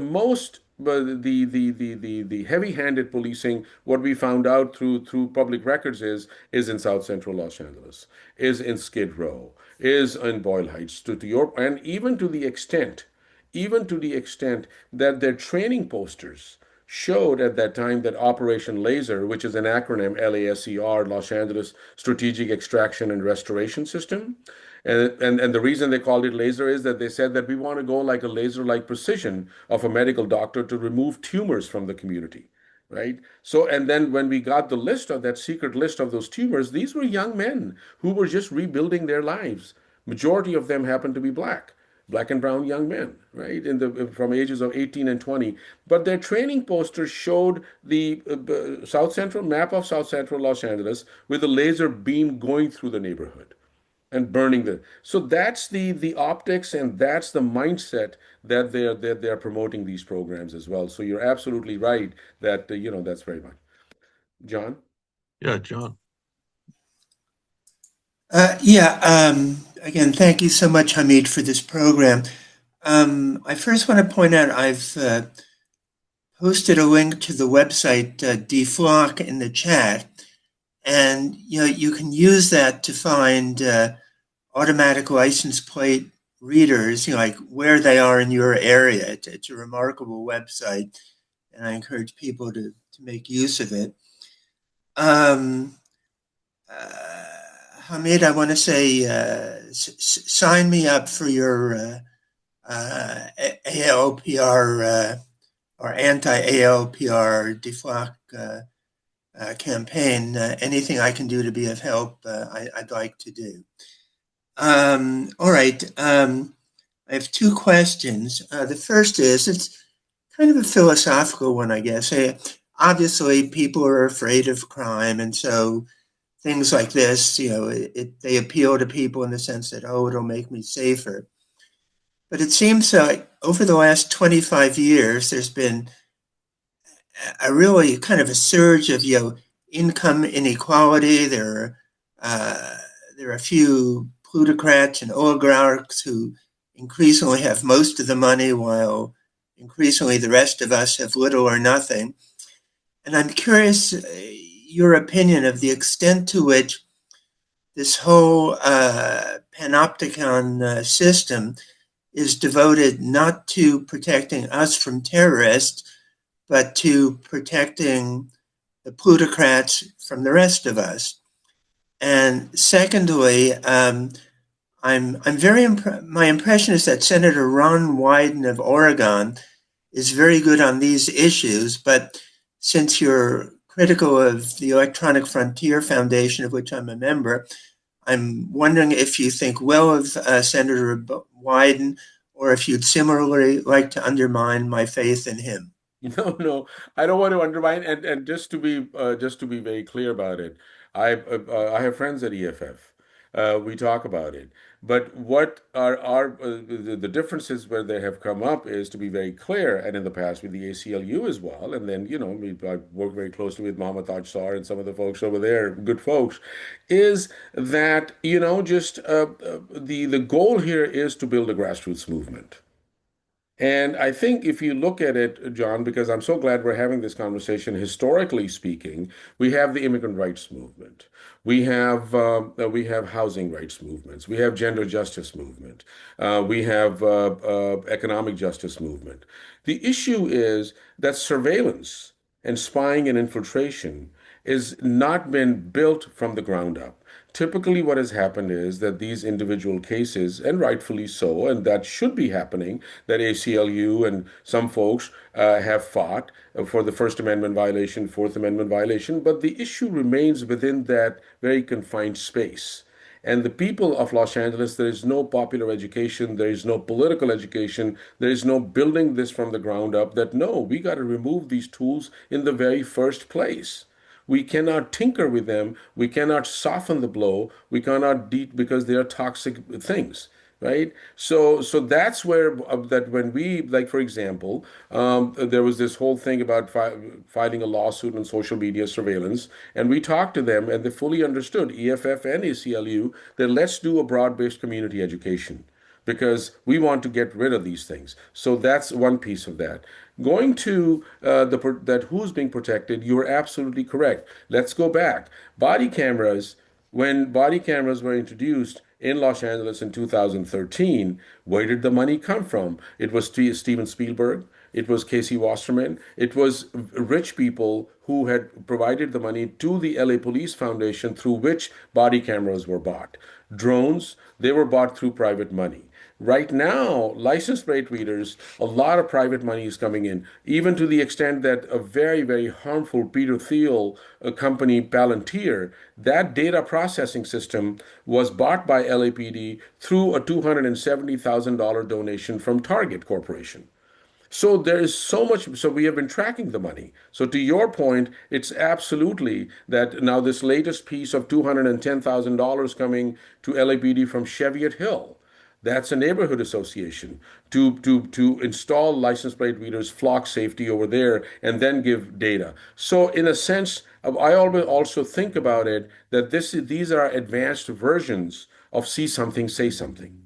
heavy-handed policing, what we found out through public records is in South Central Los Angeles, is in Skid Row, is in Boyle Heights, and even to the extent that their training posters showed at that time that Operation Laser, which is an acronym LASER, Los Angeles Strategic Extraction and Restoration System, and the reason they called it laser is that they said that we want to go like a laser-like precision of a medical doctor to remove tumors from the community, right? So, and then when we got the list of that secret list of those tumors, these were young men who were just rebuilding their lives. Majority of them happened to be black and brown young men, right, from ages of 18 and 20. But their training posters showed the South Central map of South Central Los Angeles with a laser beam going through the neighborhood and burning the. So that's the optics, and that's the mindset that they're promoting these programs as well. So you're absolutely right that that's very much. John?
Yeah, John.
Again, thank you so much, Hamid, for this program. I first want to point out I've posted a link to the website DFLOC in the chat, and you can use that to find automatic license plate readers, like where they are in your area. It's a remarkable website, and I encourage people to make use of it. Hamid, I want to say, sign me up for your ALPR or anti-ALPR DFLOC campaign. Anything I can do to be of help, I'd like to do. All right. I have two questions. The first is, it's kind of a philosophical one, I guess. Obviously, people are afraid of crime, and so things like this, they appeal to people in the sense that, it'll make me safer. But it seems like over the last 25 years, there's been a really kind of a surge of, income inequality. There are a few plutocrats and oligarchs who increasingly have most of the money, while increasingly the rest of us have little or nothing. And I'm curious your opinion of the extent to which this whole panopticon system is devoted not to protecting us from terrorists, but to protecting the plutocrats from the rest of us. And secondly, my impression is that Senator Ron Wyden of Oregon is very good on these issues, but since you're critical of the Electronic Frontier Foundation, of which I'm a member, I'm wondering if you think well of Senator Wyden, or if you'd similarly like to undermine my faith in him.
No, no, I don't want to undermine. And just to be very clear about it, I have friends at EFF. We talk about it. But what are our the differences where they have come up is to be very clear, and in the past with the ACLU as well, and then I work very closely with Mohammed Tajsar and some of the folks over there, good folks, is that just the goal here is to build a grassroots movement. And I think if you look at it, John, because I'm so glad we're having this conversation, historically speaking, we have the immigrant rights movement. We have housing rights movements. We have gender justice movement. We have economic justice movement. The issue is that surveillance and spying and infiltration is not been built from the ground up. Typically, what has happened is that these individual cases, and rightfully so, and that should be happening, that ACLU and some folks have fought for the First Amendment violation, Fourth Amendment violation, but the issue remains within that very confined space. And the people of Los Angeles, there is no popular education, there is no political education, there is no building this from the ground up that no, we got to remove these tools in the very first place. We cannot tinker with them. We cannot soften the blow. We cannot because they are toxic things, right? So that's where that when we like, for example, there was this whole thing about filing a lawsuit on social media surveillance, and we talked to them, and they fully understood, EFF and ACLU, that let's do a broad-based community education because we want to get rid of these things. So that's one piece of that. Going to that who's being protected, you're absolutely correct. Let's go back. Body cameras, when body cameras were introduced in Los Angeles in 2013, where did the money come from? It was Steven Spielberg. It was Casey Wasserman. It was rich people who had provided the money to the LA Police Foundation through which body cameras were bought. Drones, they were bought through private money. Right now, license plate readers, a lot of private money is coming in, even to the extent that a very, very harmful Peter Thiel company, Palantir, that data processing system was bought by LAPD through a $270,000 donation from Target Corporation. So there is so much. So we have been tracking the money. So to your point, it's absolutely that now this latest piece of $210,000 coming to LAPD from Cheviot Hill. That's a neighborhood association to install license plate readers, flock safety over there, and then give data. So in a sense, I always also think about it that these are advanced versions of see something, say something,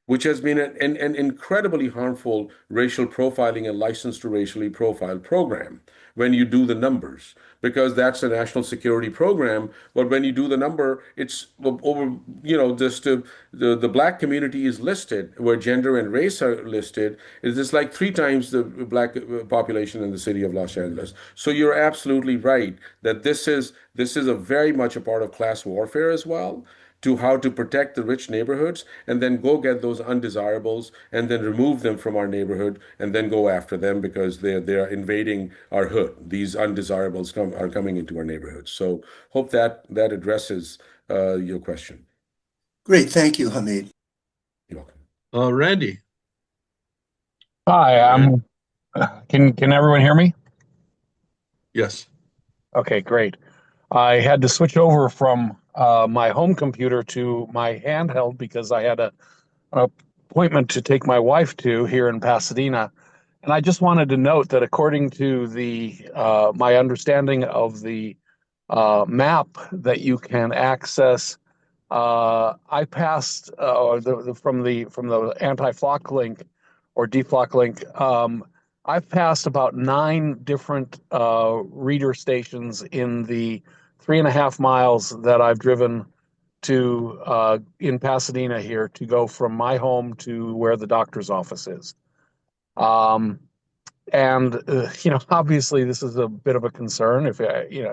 which has been an incredibly harmful racial profiling and license to racially profile program when you do the numbers, because that's a national security program. But when you do the number, it's over, just the black community is listed where gender and race are listed. It's just like 3 times the black population in the city of Los Angeles. So you're absolutely right that this is a very much a part of class warfare as well, to how to protect the rich neighborhoods and then go get those undesirables and then remove them from our neighborhood and then go after them because they are invading our hood. These undesirables are coming into our neighborhoods. So hope that addresses your question.
Great, thank you, Hamid.
You're welcome.
Randy.
Hi, can everyone hear me?
Yes.
Okay, great. I had to switch over from my home computer to my handheld because I had an appointment to take my wife to here in Pasadena. And I just wanted to note that according to my understanding of the map that you can access, I passed from the anti-flock link or deflock link. I've passed about 9 different reader stations in the 3.5 miles that I've driven to in Pasadena here to go from my home to where the doctor's office is. Obviously this is a bit of a concern if,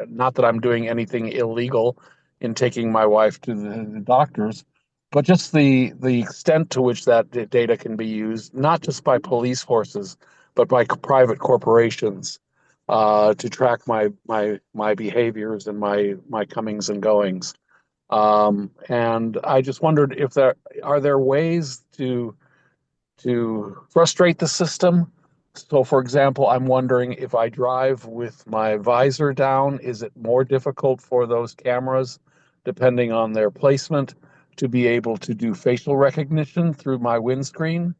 not that I'm doing anything illegal in taking my wife to the doctors, but just the extent to which that data can be used, not just by police forces, but by private corporations to track my behaviors and my comings and goings. And I just wondered if there ways to frustrate the system. So, for example, I'm wondering if I drive with my visor down, is it more difficult for those cameras, depending on their placement, to be able to do facial recognition through my windscreen?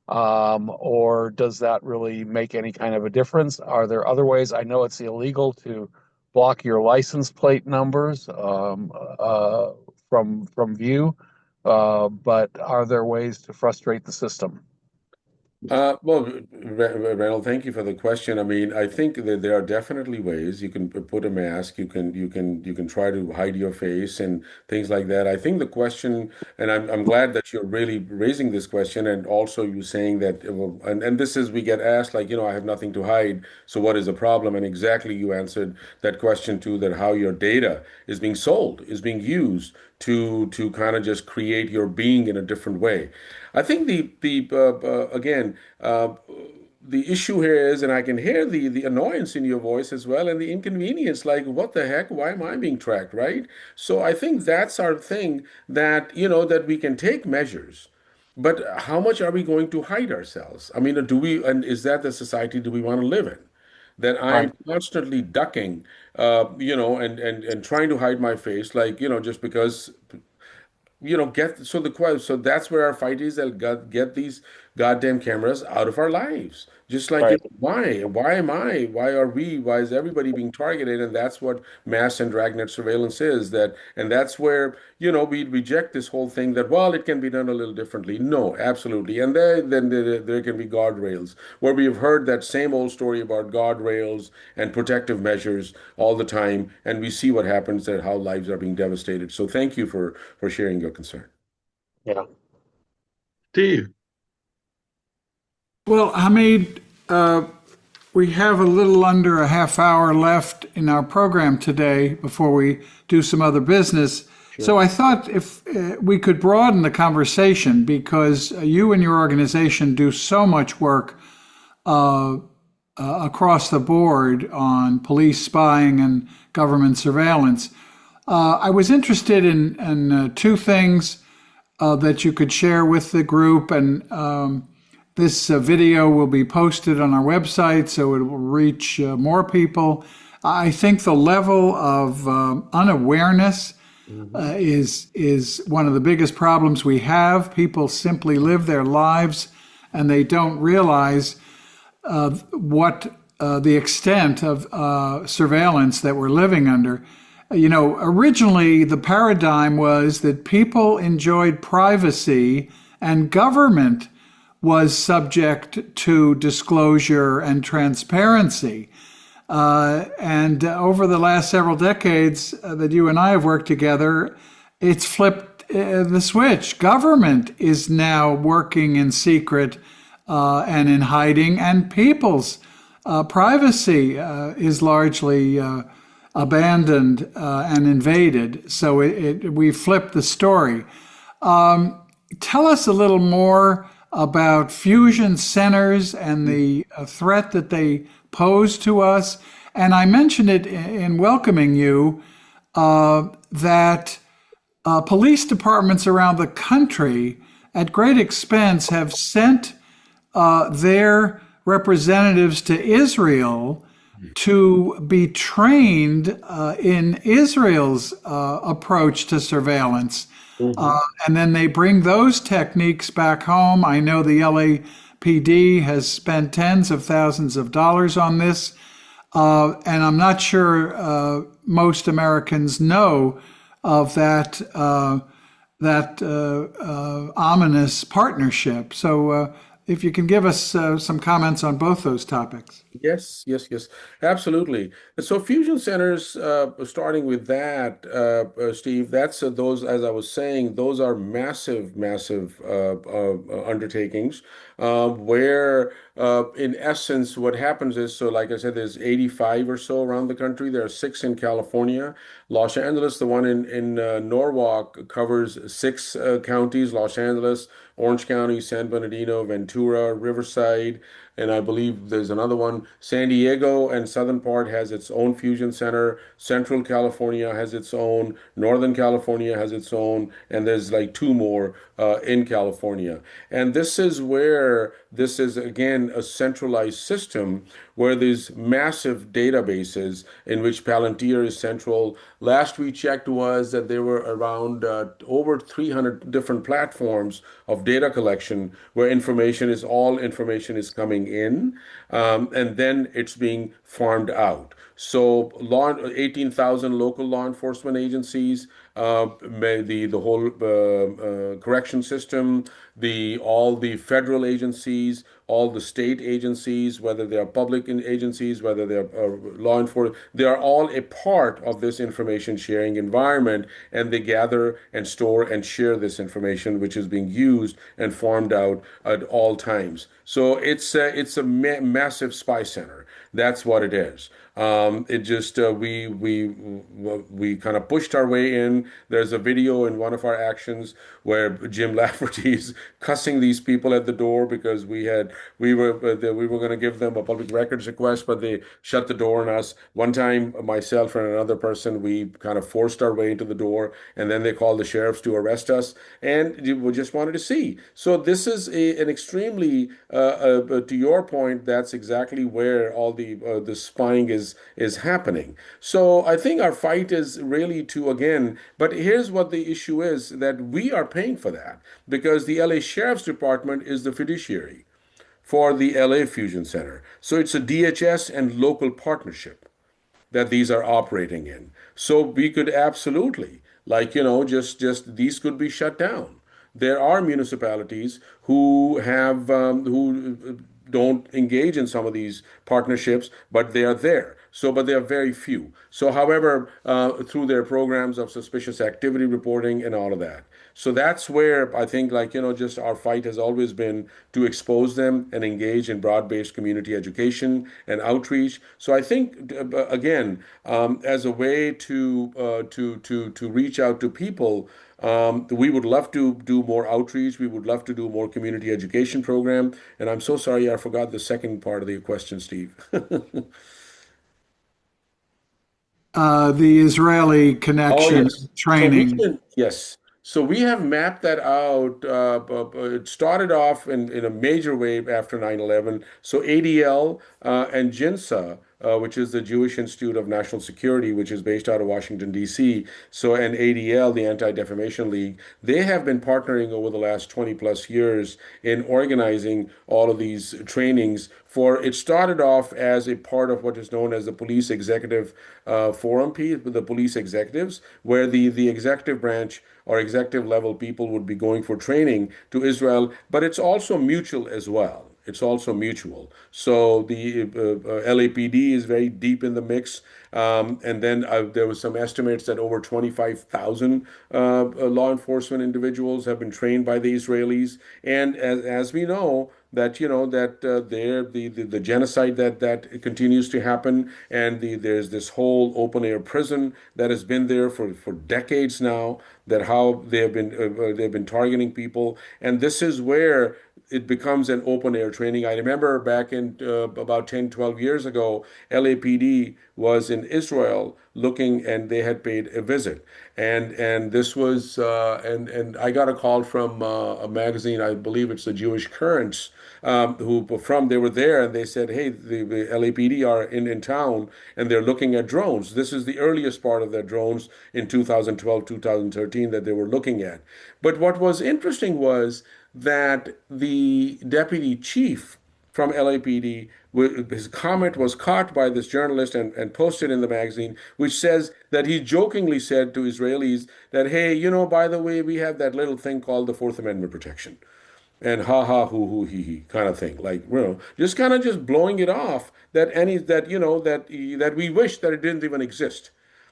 Or does that really make any kind of a difference? Are there other ways? I know it's illegal to block your license plate numbers from view, but are there ways to frustrate the system?
Well, Reynold, thank you for the question. I mean, I think that there are definitely ways you can put a mask, you can try to hide your face and things like that. I think the question, and I'm glad that you're really raising this question, and also you saying that, well, and this is we get asked like, I have nothing to hide, so what is the problem? And exactly you answered that question too, that how your data is being sold, is being used to kind of just create your being in a different way. I think the again the issue here is, and I can hear the annoyance in your voice as well, and the inconvenience. Like, what the heck? Why am I being tracked, right? So I think that's our thing, that that we can take measures, but how much are we going to hide ourselves? I mean, do we? And is that the society do we want to live in? That I
Right,
am constantly ducking, and trying to hide my face, like just because get so so that's where our fight is, that get these goddamn cameras out of our lives. Just like,
right,
why is everybody being targeted? And that's what mass and dragnet surveillance is. And that's where we reject this whole thing that, well, it can be done a little differently. No, absolutely. And then there can be guardrails, where we have heard that same old story about guardrails and protective measures all the time, and we see what happens, and how lives are being devastated. So thank you for sharing your concern.
yeah.
Steve,
Well, Hamid, we have a little under a half hour left in our program today before we do some other business. So I thought if we could broaden the conversation, because you and your organization do so much work across the board on police spying and government surveillance. I was interested in two things that you could share with the group, and this video will be posted on our website, so it will reach more people. I think the level of unawareness is one of the biggest problems we have. People simply live their lives and they don't realize what the extent of surveillance that we're living under. Originally the paradigm was that people enjoyed privacy and government was subject to disclosure and transparency. And over the last several decades that you and I have worked together, it's flipped the switch. Government is now working in secret and in hiding, and people's privacy is largely abandoned and invaded. So we flipped the story. Tell us a little more about fusion centers and the threat that they pose to us. And I mentioned it in welcoming you that police departments around the country at great expense have sent their representatives to Israel to be trained in Israel's approach to surveillance. And then they bring those techniques back home. I know the LAPD has spent tens of thousands of dollars on this. And I'm not sure most Americans know of that ominous partnership. So if you can give us some comments on both those topics.
Yes, yes, yes, absolutely. So fusion centers, starting with that, Steve, that's those, as I was saying, those are massive, massive undertakings, where, in essence, what happens is, so like I said, there's 85 or so around the country. There are six in California. Los Angeles, the one in Norwalk, covers six counties: Los Angeles, Orange County, San Bernardino, Ventura, Riverside, and I believe there's another one. San Diego and southern part has its own fusion center. Central California has its own. Northern California has its own, and there's like two more in California. And this is where this is again a centralized system where there's massive databases in which Palantir is central. Last we checked was that there were around over 300 different platforms of data collection where all information is coming in, and then it's being farmed out. So 18,000 local law enforcement agencies, the whole correction system, the all the federal agencies, all the state agencies, whether they are public agencies, whether they are law enforcement, they are all a part of this information sharing environment, and they gather and store and share this information, which is being used and farmed out at all times. So it's a massive spy center. That's what it is. It just we kind of pushed our way in. There's a video in one of our actions where Jim Lafferty is cussing these people at the door because we were going to give them a public records request, but they shut the door on us. One time, myself and another person, we kind of forced our way into the door, and then they called the sheriffs to arrest us, and we just wanted to see. So this is an extremely, to your point, that's exactly where all the spying is happening. So I think our fight is really to again, but here's what the issue is that we are paying for that because the LA Sheriff's Department is the fiduciary for the LA Fusion Center. So it's a DHS and local partnership that these are operating in. So we could absolutely, like, just these could be shut down. There are municipalities who who don't engage in some of these partnerships, but they are there. So, but they are very few. So, however, through their programs of suspicious activity reporting and all of that. So that's where I think, like, just our fight has always been to expose them and engage in broad-based community education and outreach. So I think, again, as a way to reach out to people, we would love to do more outreach. We would love to do more community education program. And I'm so sorry I forgot the second part of the question, Steve.
The Israeli
Oh,
connection
yes.
training.
Yes. So we have mapped that out. It started off in a major wave after 9/11. So ADL and JINSA, which is the Jewish Institute of National Security, which is based out of Washington, D.C. So, and ADL, the Anti-Defamation League, they have been partnering over the last 20 plus years in organizing all of these trainings for, it started off as a part of what is known as the Police Executive Forum, the police executives, where the executive branch or executive level people would be going for training to Israel, but it's also mutual as well. It's also mutual. So the LAPD is very deep in the mix. And then there was some estimates that over 25,000 law enforcement individuals have been trained by the Israelis. And as we know, that the genocide that continues to happen, and there's this whole open air prison that has been there for decades now. That how they've been targeting people, and this is where it becomes an open air training. I remember back in about 10, 12 years ago, LAPD was in Israel looking, and they had paid a visit. And this was, and I got a call from a magazine, I believe it's the Jewish Currents, they were there, and they said, hey, the LAPD are in town, and they're looking at drones. This is the earliest part of their drones in 2012, 2013 that they were looking at. But what was interesting was that the deputy chief from LAPD, his comment was caught by this journalist and posted in the magazine, which says that he jokingly said to Israelis that, hey, by the way, we have that little thing called the Fourth Amendment protection. And ha ha hoo hee hee kind of thing, like, just kind of just blowing it off that that we wish that it didn't even exist.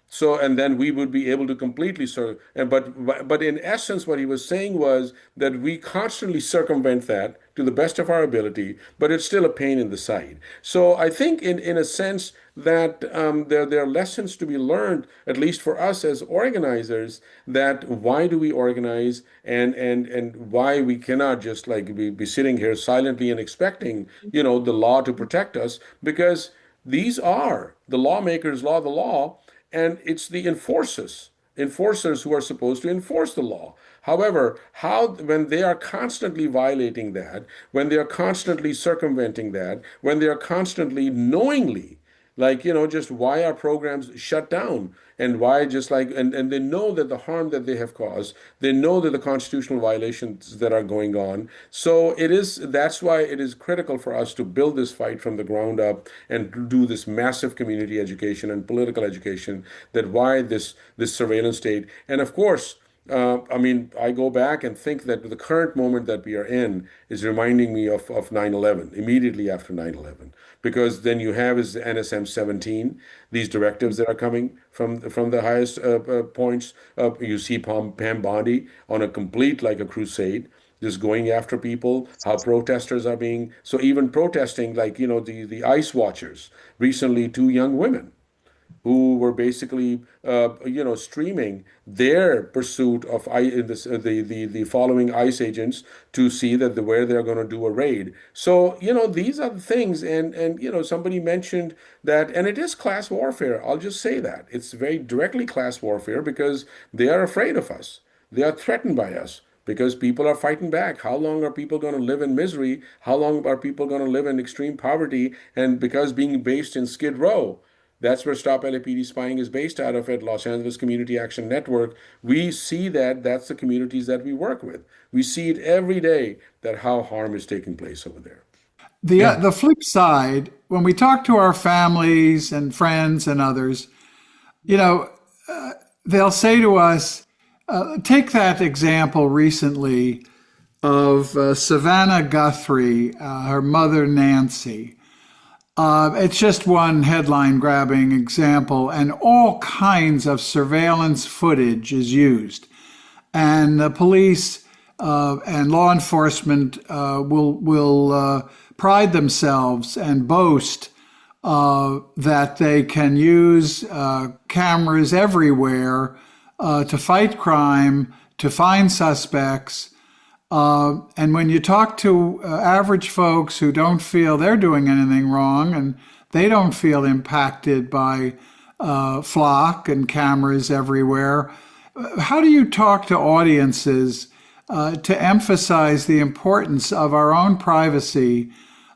So, and then we would be able to completely serve. And but in essence, what he was saying was that we constantly circumvent that to the best of our ability, but it's still a pain in the side. So I think, in a sense, that there are lessons to be learned, at least for us as organizers, that why do we organize, and why we cannot just like be sitting here silently and expecting, the law to protect us, because these are the lawmakers' law, the law, and it's the enforcers who are supposed to enforce the law. However, how when they are constantly violating that, when they are constantly circumventing that, when they are constantly knowingly, like, just why are programs shut down, and why, just like, and they know that the harm that they have caused, they know that the constitutional violations that are going on. So that's why it is critical for us to build this fight from the ground up and do this massive community education and political education, that why this surveillance state. And of course, I mean, I go back and think that the current moment that we are in is reminding me of 9/11, immediately after 9/11, because then you have is NSM 17, these directives that are coming from the highest points. You see Pam Bondi on a complete, like a crusade, just going after people, how protesters are being, so even protesting, like, the ICE watchers, recently two young women who were basically, streaming their pursuit of the following ICE agents to see where they're going to do a raid. So, these are the things, and somebody mentioned that, and it is class warfare. I'll just say that it's very directly class warfare, because they are afraid of us. They are threatened by us, because people are fighting back. How long are people going to live in misery? How long are people going to live in extreme poverty? And because being based in Skid Row, that's where Stop LAPD Spying is based out of, at Los Angeles Community Action Network. We see that that's the communities that we work with. We see it every day, that how harm is taking place over there.
The flip side, when we talk to our families and friends and others, you know, they'll say to us, take that example recently of Savannah Guthrie, her mother Nancy. It's just one headline grabbing example, and all kinds of surveillance footage is used. And the police and law enforcement will pride themselves and boast that they can use cameras everywhere to fight crime, to find suspects. And when you talk to average folks who don't feel they're doing anything wrong, and they don't feel impacted by flock and cameras everywhere, how do you talk to audiences to emphasize the importance of our own privacy,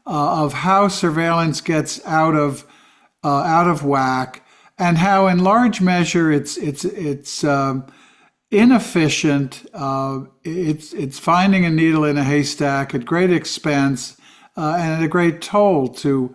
of how surveillance gets out of whack, and how, in large measure, it's inefficient. It's finding a needle in a haystack at great expense and at a great toll to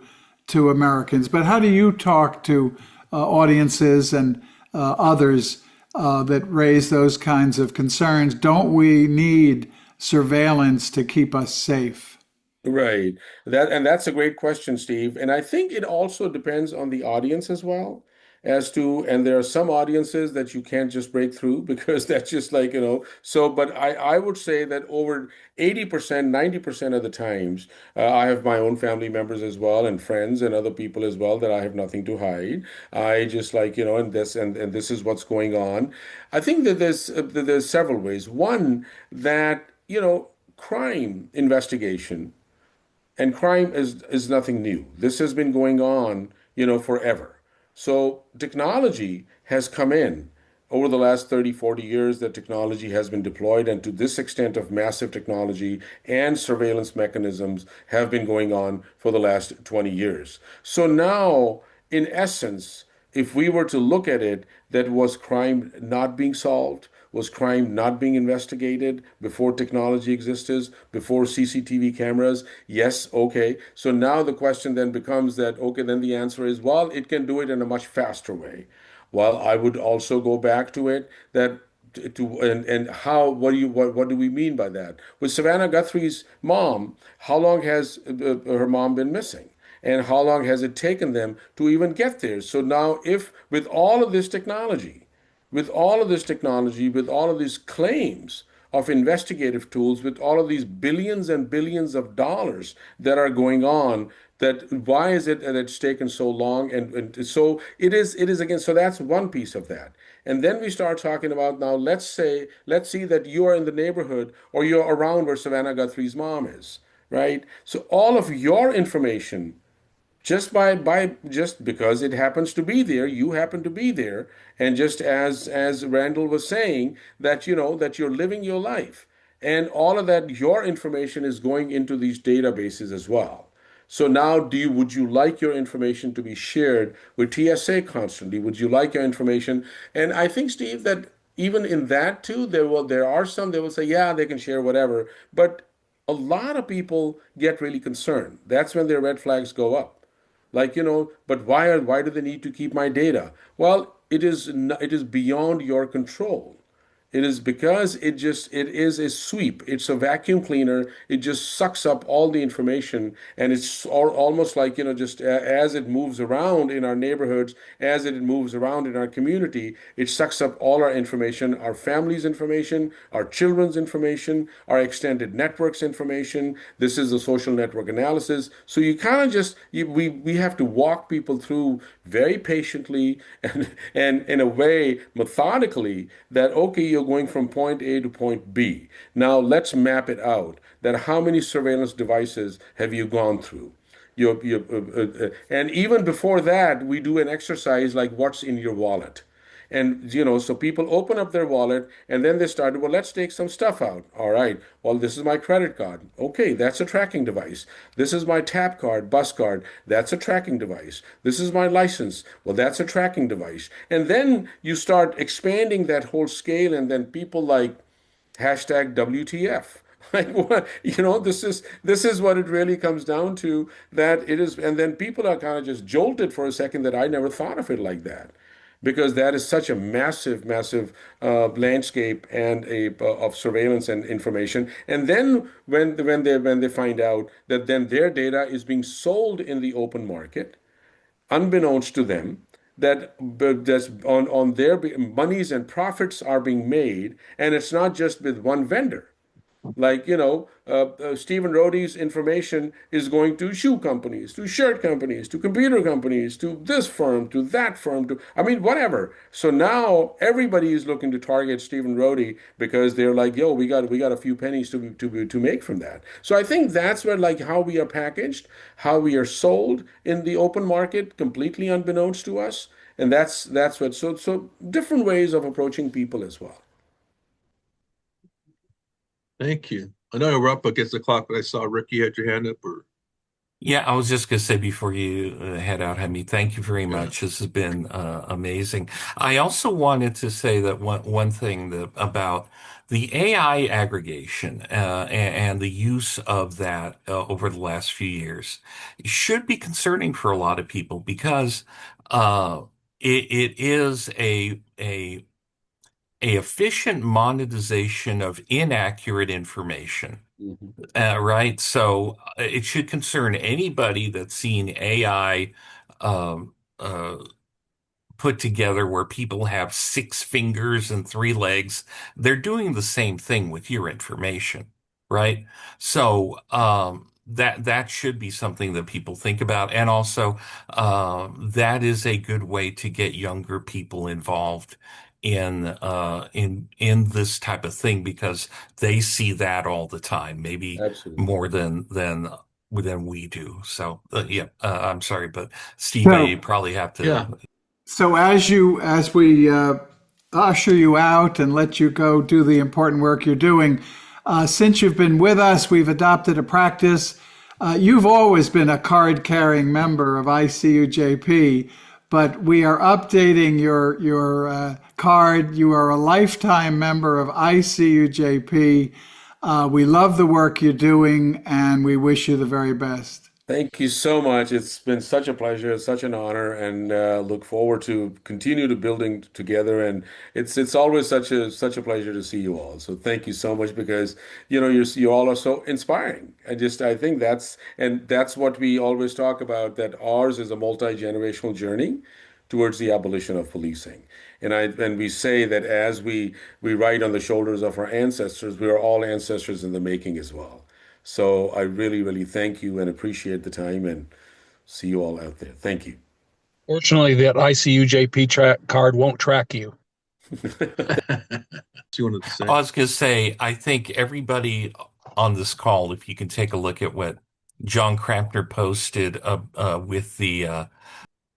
Americans. But how do you talk to audiences and others that raise those kinds of concerns? Don't we need surveillance to keep us safe?
Right. That's a great question, Steve. And I think it also depends on the audience as well, as to, and there are some audiences that you can't just break through because that's just like, so, but I would say that over 80%, 90% of the times, I have my own family members as well, and friends and other people as well, that I have nothing to hide. I just like, and this is what's going on. I think that there's several ways. One, that, crime investigation, and crime is nothing new. This has been going on, forever. So technology has come in over the last 30, 40 years, that technology has been deployed, and to this extent of massive technology and surveillance mechanisms have been going on for the last 20 years. So now, in essence, if we were to look at it, that was crime not being solved, was crime not being investigated before technology existed, before CCTV cameras? Yes, okay. So now the question then becomes that, okay, then the answer is, well, it can do it in a much faster way. Well, I would also go back to it, that and how, what do we mean by that? With Savannah Guthrie's mom, how long has her mom been missing? and how long has it taken them to even get there. So now, if with all of this technology, with all of this technology, with all of these claims of investigative tools, with all of these billions and billions of dollars that are going on, that why is it that it's taken so long? And so it is again, so that's one piece of that. And then we start talking about now, let's see that you are in the neighborhood or you're around where Savannah Guthrie's mom is, right? So all of your information, just because it happens to be there, you happen to be there, and just as Randall was saying, that that you're living your life, and all of that, your information is going into these databases as well. So now, would you like your information to be shared with TSA constantly? Would you like your information? And I think, Steve, that even in that too, there are some that will say, yeah, they can share whatever, but a lot of people get really concerned. That's when their red flags go up. Like, but why do they need to keep my data? Well, it is beyond your control. It is because it is a sweep. It's a vacuum cleaner. It just sucks up all the information, and it's almost like, just as it moves around in our neighborhoods, as it moves around in our community, it sucks up all our information, our family's information, our children's information, our extended networks information. This is the social network analysis. So you kind of we have to walk people through very patiently and in a way methodically, that okay, you're going from point A to point B. Now let's map it out. That how many surveillance devices have you gone through? And even before that, we do an exercise like what's in your wallet. And so people open up their wallet and then they start, well, let's take some stuff out. All right, well, this is my credit card. Okay, that's a tracking device. This is my tap card, bus card. That's a tracking device. This is my license. Well, that's a tracking device. And then you start expanding that whole scale, and then people like hashtag WTF. Like what, this is what it really comes down to, that it is. And then people are kind of just jolted for a second that I never thought of it like that, because that is such a massive, massive landscape and of surveillance and information. And then when they find out that then their data is being sold in the open market, unbeknownst to them, that that's on their monies and profits are being made, and it's not just with one vendor. Like, Stephen Rohde's information is going to shoe companies, to shirt companies, to computer companies, to this firm, to that firm, I mean, whatever. So now everybody is looking to target Stephen Rohde because they're like, yo, we got a few pennies to make from that. So I think that's where, like, how we are packaged, how we are sold in the open market, completely unbeknownst to us. And that's what, so different ways of approaching people as well.
Thank you. I know we're up against the clock, but I saw Ricky had your hand up. Or
Yeah, I was just going to say before you head out, Hamid, thank you very much. This has been amazing. I also wanted to say that one thing about the AI aggregation and the use of that over the last few years should be concerning for a lot of people, because uh, it is a efficient monetization of inaccurate information. Right. So it should concern anybody that's seen AI um, uh, put together where people have six fingers and three legs. They're doing the same thing with your information, right? So that should be something that people think about, and also that is a good way to get younger people involved in this type of thing, because they see that all the time, maybe
Absolutely.
more than we do. So yeah, I'm sorry, but Steve, you probably have to.
yeah,
So as we usher you out and let you go do the important work you're doing, since you've been with us, we've adopted a practice. You've always been a card-carrying member of ICUJP, but we are updating your card. You are a lifetime member of ICUJP. We love the work you're doing, and we wish you the very best.
Thank you so much. It's been such a pleasure, such an honor, and look forward to continue to building together. And it's always such a pleasure to see you all. So thank you so much because you all are so inspiring. I think that's what we always talk about, that ours is a multi-generational journey towards the abolition of policing. And we say that as we ride on the shoulders of our ancestors, we are all ancestors in the making as well. So I really, really thank you and appreciate the time and see you all out there. Thank you.
Fortunately, that ICUJP card won't track you.
You wanted to say?
I was going to say, I think everybody on this call, if you can take a look at what John Crampner posted with the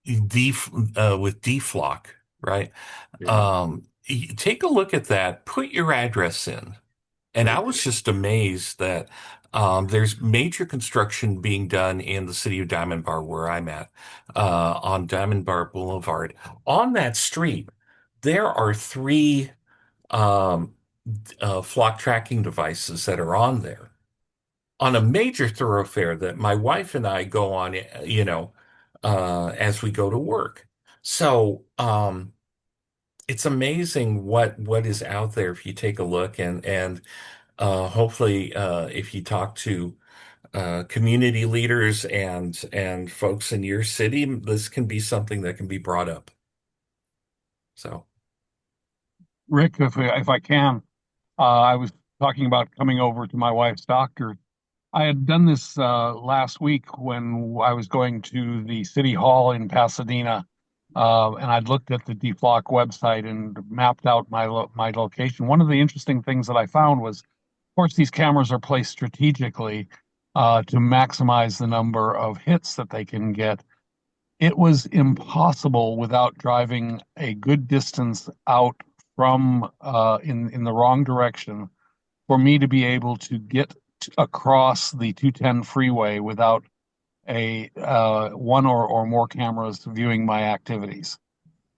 with DFlock, right?
Yeah.
Take a look at that. Put your address in. And I was just amazed that there's major construction being done in the city of Diamond Bar, where I'm at, on Diamond Bar Boulevard. On that street, there are three um, flock tracking devices that are on there on a major thoroughfare that my wife and I go on, as we go to work. So it's amazing what is out there if you take a look, and hopefully, if you talk to community leaders and folks in your city, this can be something that can be brought up. So,
Rick, if I can, I was talking about coming over to my wife's doctor. I had done this last week when I was going to the city hall in Pasadena, and I'd looked at the DFlock website and mapped out my location. One of the interesting things that I found was, of course, these cameras are placed strategically to maximize the number of hits that they can get. It was impossible without driving a good distance out from in the wrong direction for me to be able to get across the 210 freeway without a one or more cameras viewing my activities.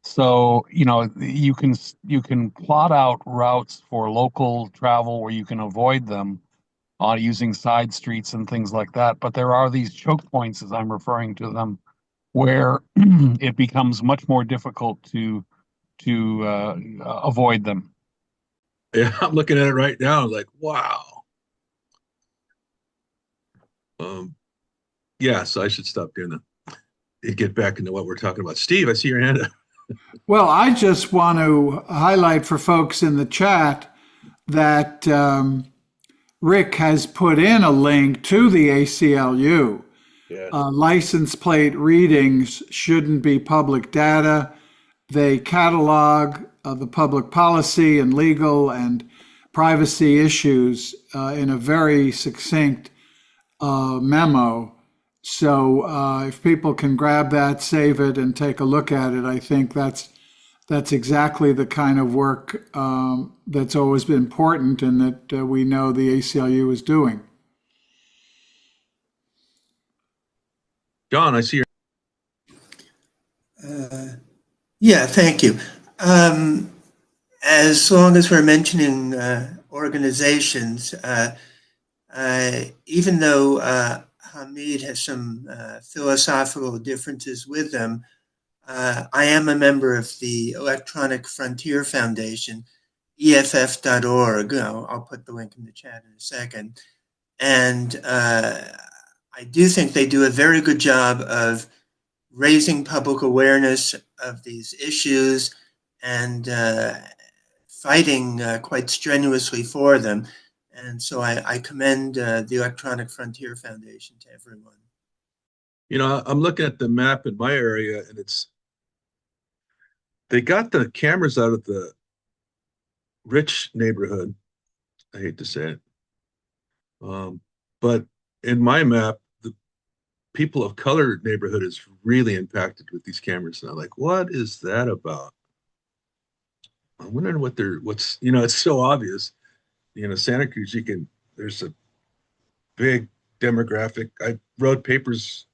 So, you can plot out routes for local travel where you can avoid them using side streets and things like that. But there are these choke points, as I'm referring to them, where it becomes much more difficult to avoid them.
Yeah, I'm looking at it right now, like, wow. Yeah, so I should stop doing that and get back into what we're talking about. Steve, I see your hand up.
Well, I just want to highlight for folks in the chat that Rick has put in a link to the ACLU.
Yeah.
License plate readings shouldn't be public data. They catalog the public policy and legal and privacy issues in a very succinct memo. So if people can grab that, save it, and take a look at it, I think that's exactly the kind of work that's always been important and that we know the ACLU is doing.
John, I see your.
Yeah, thank you. As long as we're mentioning organizations, even though Hamid has some philosophical differences with them, I am a member of the Electronic Frontier Foundation, EFF.org. I'll put the link in the chat in a second. And I do think they do a very good job of raising public awareness of these issues and fighting quite strenuously for them. And so I commend the Electronic Frontier Foundation to everyone.
I'm looking at the map in my area, and they got the cameras out of the rich neighborhood. I hate to say it. But in my map, the people of color neighborhood is really impacted with these cameras. And I'm like, what is that about? I'm wondering it's so obvious. Santa Cruz, there's a big demographic. I wrote papers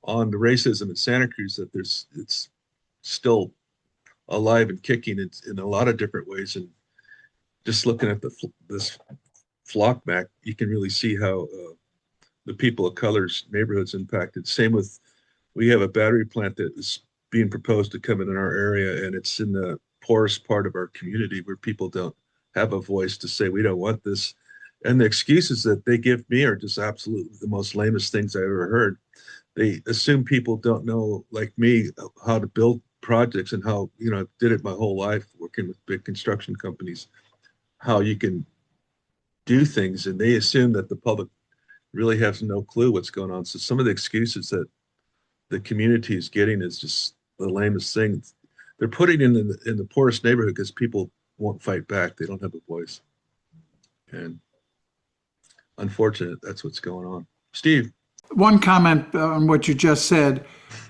on the racism in Santa Cruz that it's still alive and kicking in a lot of different ways. And just looking at this flock map, you can really see how the people of color's neighborhoods impacted. Same with, we have a battery plant that is being proposed to come in our area, and it's in the poorest part of our community where people don't have a voice to say, we don't want this. And the excuses that they give me are just absolutely the most lamest things I ever heard. They assume people don't know, like me, how to build projects and how, you know, I did it my whole life working with big construction companies, how you can do things. And they assume that the public really has no clue what's going on. So some of the excuses that the community is getting is just the lamest thing. They're putting in the poorest neighborhood because people won't fight back. They don't have a voice. And unfortunate, that's what's going on. Steve.
One comment on what you just said.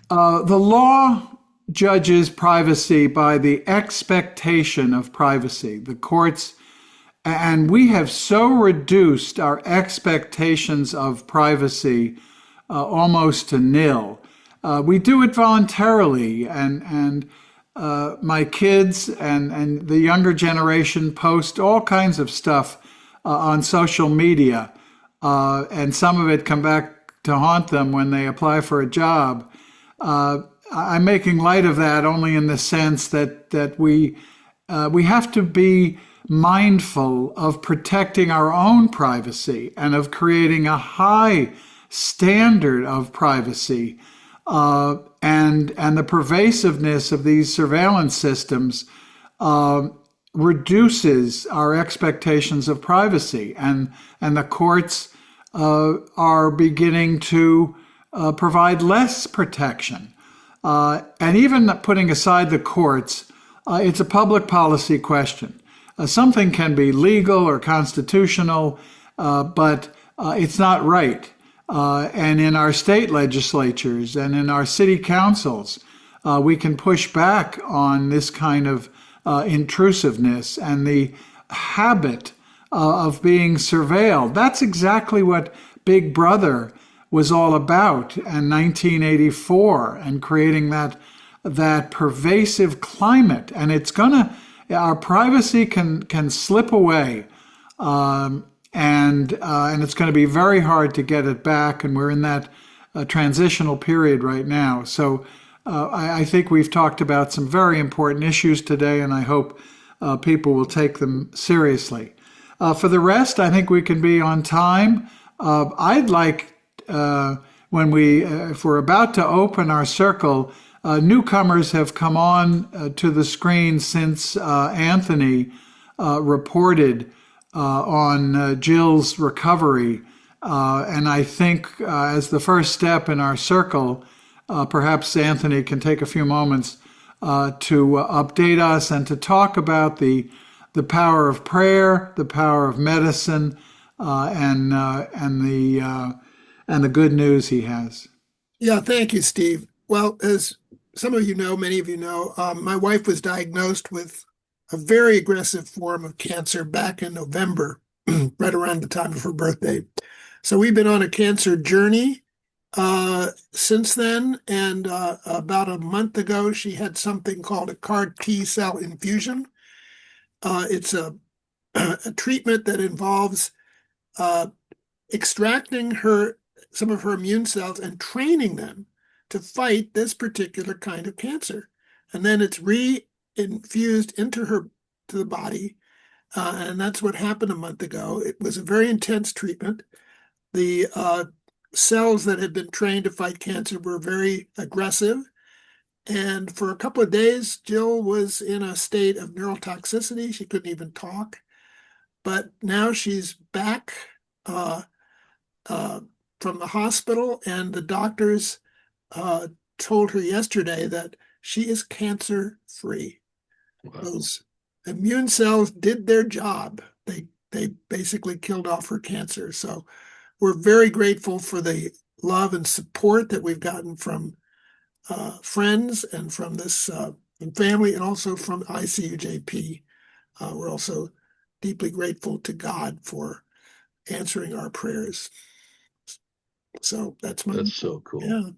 The law judges privacy by the expectation of privacy. The courts, and we have so reduced our expectations of privacy almost to nil. We do it voluntarily, and my kids and the younger generation post all kinds of stuff on social media, and some of it come back to haunt them when they apply for a job. I'm making light of that only in the sense that we have to be mindful of protecting our own privacy and of creating a high standard of privacy. And the pervasiveness of these surveillance systems reduces our expectations of privacy, and the courts are beginning to provide less protection. And even putting aside the courts, it's a public policy question. Something can be legal or constitutional, but it's not right. And in our state legislatures and in our city councils, we can push back on this kind of intrusiveness and the habit of being surveilled. That's exactly what Big Brother was all about in 1984, and creating that pervasive climate. And our privacy can slip away, and it's going to be very hard to get it back. And we're in that transitional period right now. So I think we've talked about some very important issues today, and I hope people will take them seriously. For the rest, I think we can be on time. I'd like, if we're about to open our circle, newcomers have come on to the screen since Anthony reported on Jill's recovery. And I think as the first step in our circle, perhaps Anthony can take a few moments to update us and to talk about the power of prayer, the power of medicine, and the good news he has.
Yeah, thank you, Steve. Well, as some of you know, many of you know, my wife was diagnosed with a very aggressive form of cancer back in November, right around the time of her birthday. So we've been on a cancer journey since then. And about a month ago, she had something called a CAR T-cell infusion. It's a treatment that involves extracting some of her immune cells and training them to fight this particular kind of cancer. And then it's reinfused into the body. And that's what happened a month ago. It was a very intense treatment. The cells that had been trained to fight cancer were very aggressive. And for a couple of days, Jill was in a state of neurotoxicity. She couldn't even talk. But now she's back from the hospital, and the doctors told her yesterday that she is cancer-free.
Wow.
Those immune cells did their job. They basically killed off her cancer. So we're very grateful for the love and support that we've gotten from friends and from this family, and also from ICUJP. We're also deeply grateful to God for answering our prayers. So that's
so cool.
Yeah.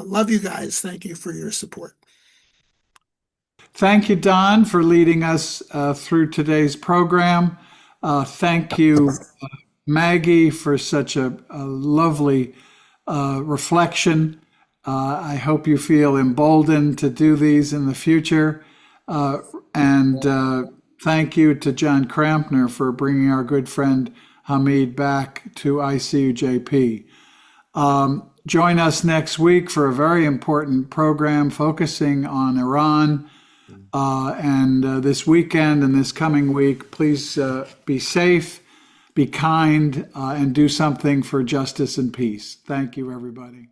Love you guys. Thank you for your support.
Thank you, Don, for leading us through today's program. Thank you, Maggie for such a lovely reflection. I hope you feel emboldened to do these in the future. And thank you to John Crampner for bringing our good friend Hamid back to ICUJP. Join us next week for a very important program focusing on Iran. And this weekend and this coming week, please be safe, be kind, and do something for justice and peace. Thank you, everybody.